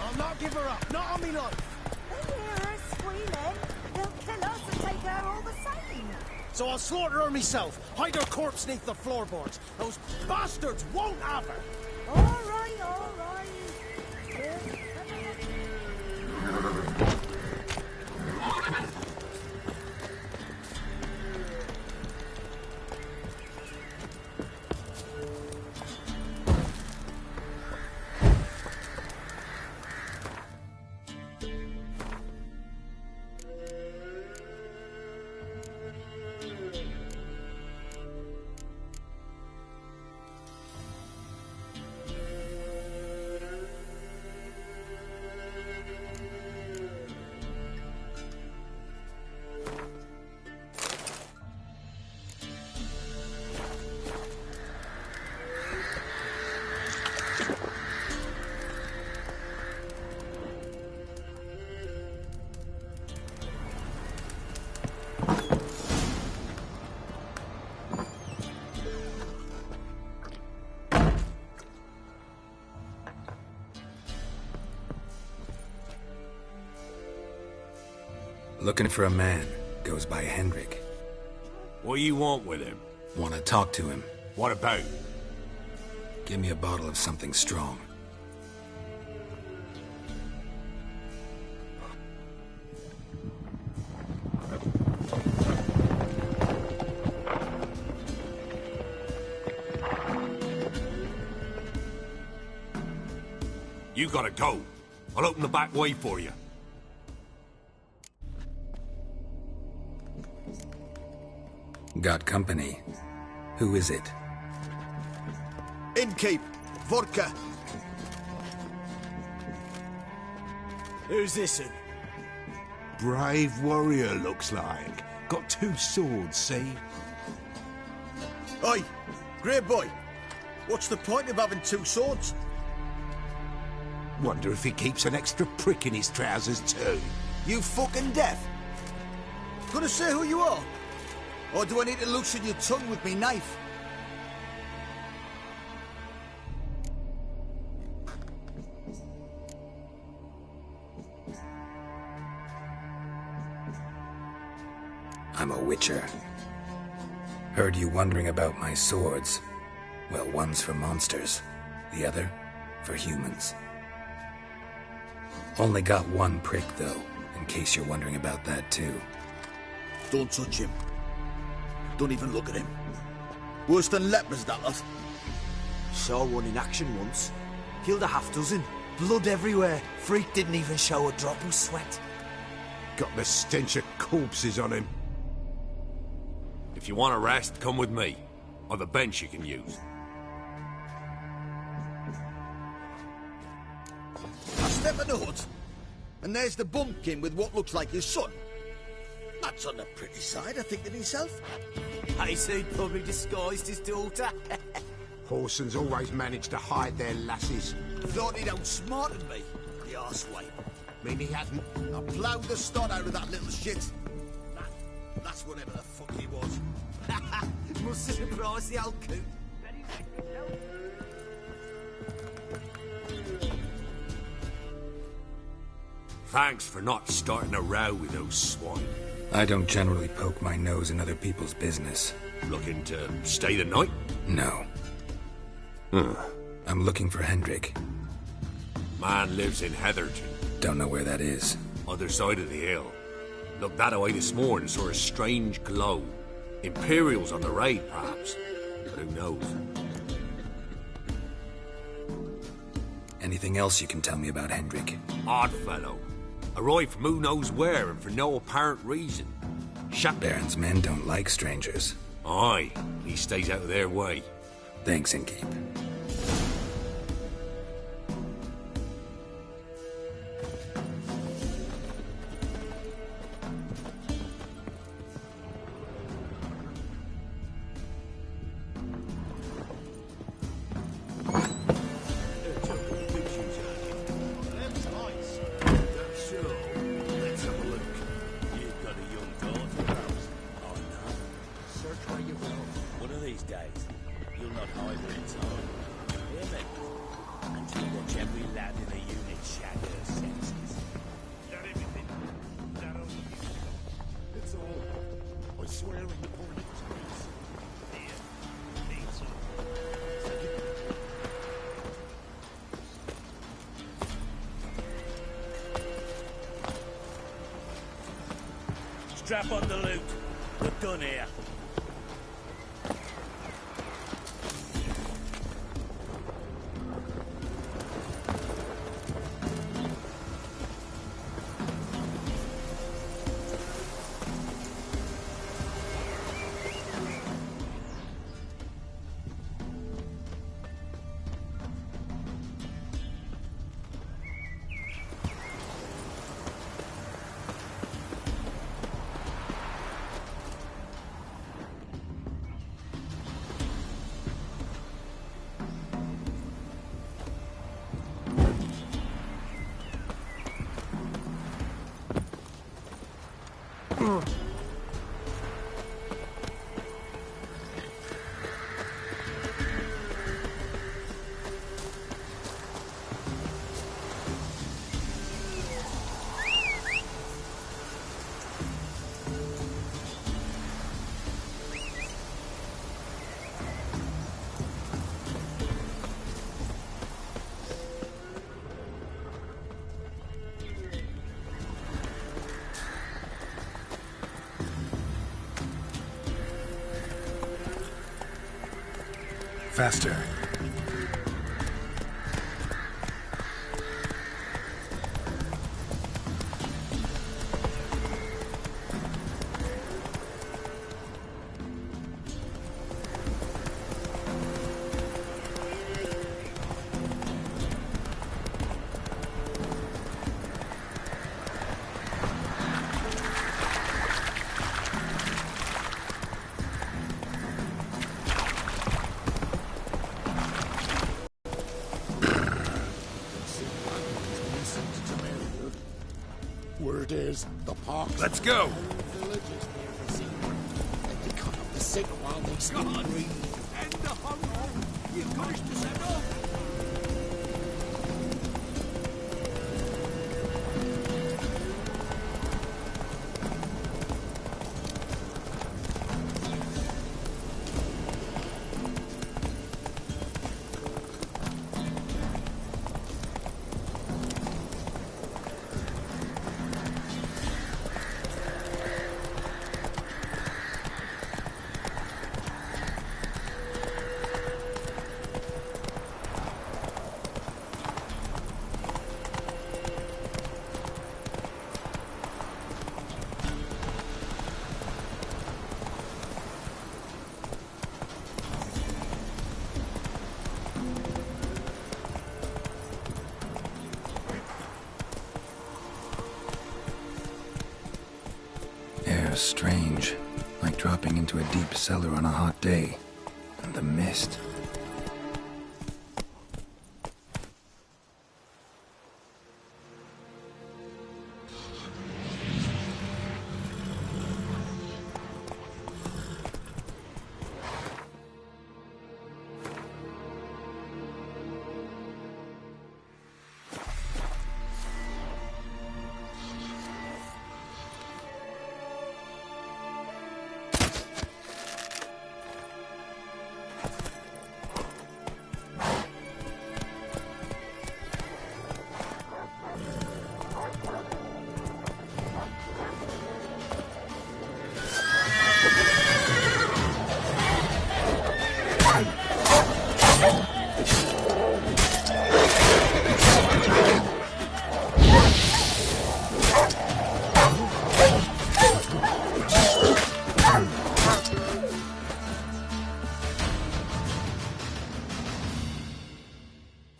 I'll not give her up. Not on me life. They hear her squealing. They'll kill us and take her all the same. So I'll slaughter her myself. Hide her corpse neath the floorboards. Those bastards won't have her. All right, all right. Looking for a man. Goes by Hendrik. What do you want with him? Want to talk to him. What about? Give me a bottle of something strong. You gotta go. I'll open the back way for you. Got company. Who is it? Innkeep. Vodka. Who's this in? Brave warrior, looks like. Got 2 swords, see? Oi, grey boy. What's the point of having 2 swords? Wonder if he keeps an extra prick in his trousers too. You fucking deaf? Gonna say who you are? Or do I need to loosen your tongue with me knife? I'm a witcher. Heard you wondering about my swords. Well, one's for monsters, the other for humans. Only got 1 prick, though, in case you're wondering about that, too. Don't touch him. Don't even look at him. Worse than lepers, that lot. Saw one in action once. Killed a half-dozen. Blood everywhere. Freak didn't even show a drop of sweat. Got the stench of corpses on him. If you want a rest, come with me. Or the bench you can use. I step in the hut, and there's the bumpkin with what looks like his son. That's on the pretty side, I think to myself. I say he'd probably disguised his daughter. Horsons always manage to hide their lasses. Thought he'd outsmarted me, the arsewipe. Mean he hasn't? I ploughed the snot out of that little shit. That's whatever the fuck he was. Must have surprised the old coot. Thanks for not starting a row with those swine. I don't generally poke my nose in other people's business. Looking to stay the night? No. Huh. I'm looking for Hendrik. Man lives in Heatherton. Don't know where that is. Other side of the hill. Looked that away this morning, saw a strange glow. Imperials on the raid, perhaps. But who knows? Anything else you can tell me about Hendrik? Odd fellow. Arrived from who knows where and for no apparent reason. Baron's men don't like strangers. Aye, he stays out of their way. Thanks, Innkeep. Strap on the loot. We're done here. Faster. Word is, the park's... Let's go! ...villages near the sea. And they cut up the sick while they still breathe. End the hunger! You've got to set up! Strange, like dropping into a deep cellar on a hot day. And the mist.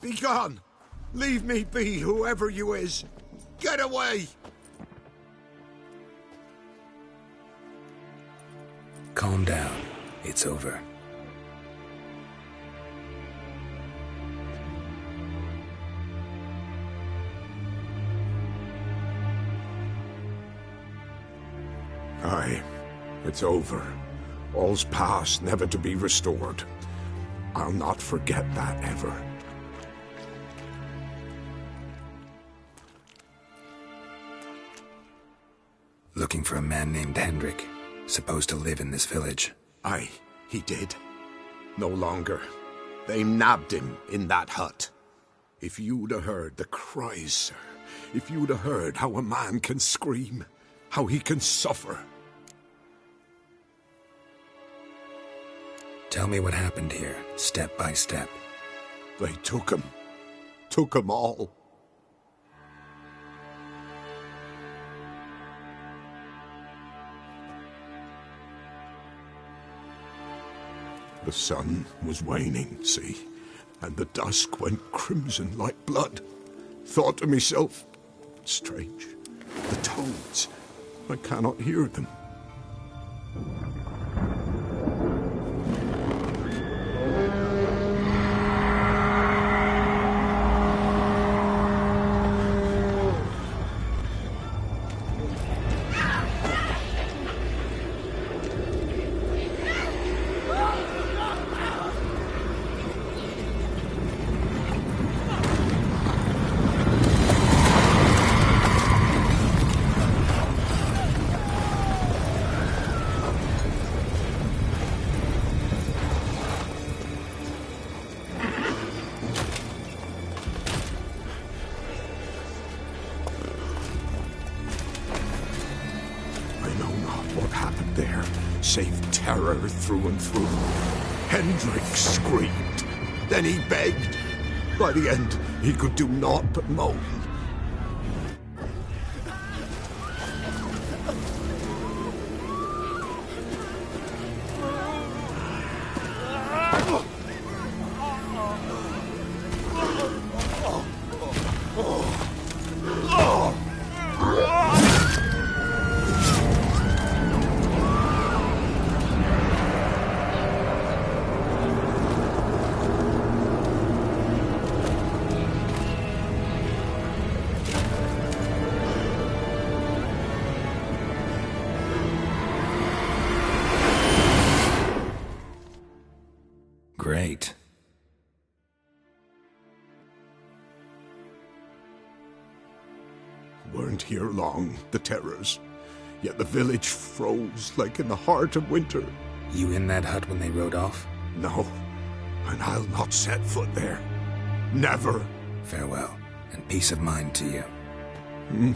Be gone! Leave me be, whoever you is! Get away! Calm down. It's over. Aye, it's over. All's past, never to be restored. I'll not forget that ever. Looking for a man named Hendrik, supposed to live in this village. Aye, he did. No longer. They nabbed him in that hut. If you'd have heard the cries, sir. If you'd have heard how a man can scream, how he can suffer. Tell me what happened here, step by step. They took him. Took him all. The sun was waning, see, and the dusk went crimson like blood. Thought to myself, strange, the toads, I cannot hear them. Save terror through and through. Hendrik screamed. Then he begged. By the end, he could do naught but moan. Great. Weren't here long, the terrors. Yet the village froze like in the heart of winter. You in that hut when they rode off? No, and I'll not set foot there. Never. Farewell, and peace of mind to you.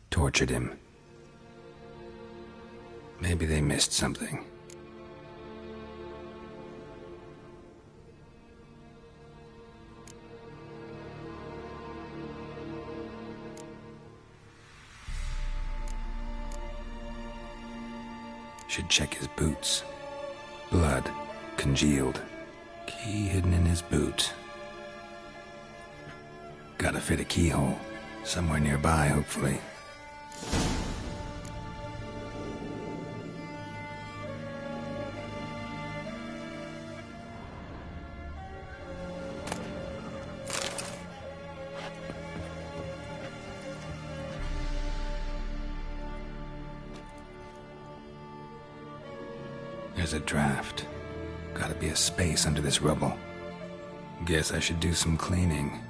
Tortured him. Maybe they missed something. Should check his boots. Blood, congealed. Key hidden in his boot. Gotta fit a keyhole. Somewhere nearby, hopefully. There's a draft. Gotta be a space under this rubble. Guess I should do some cleaning.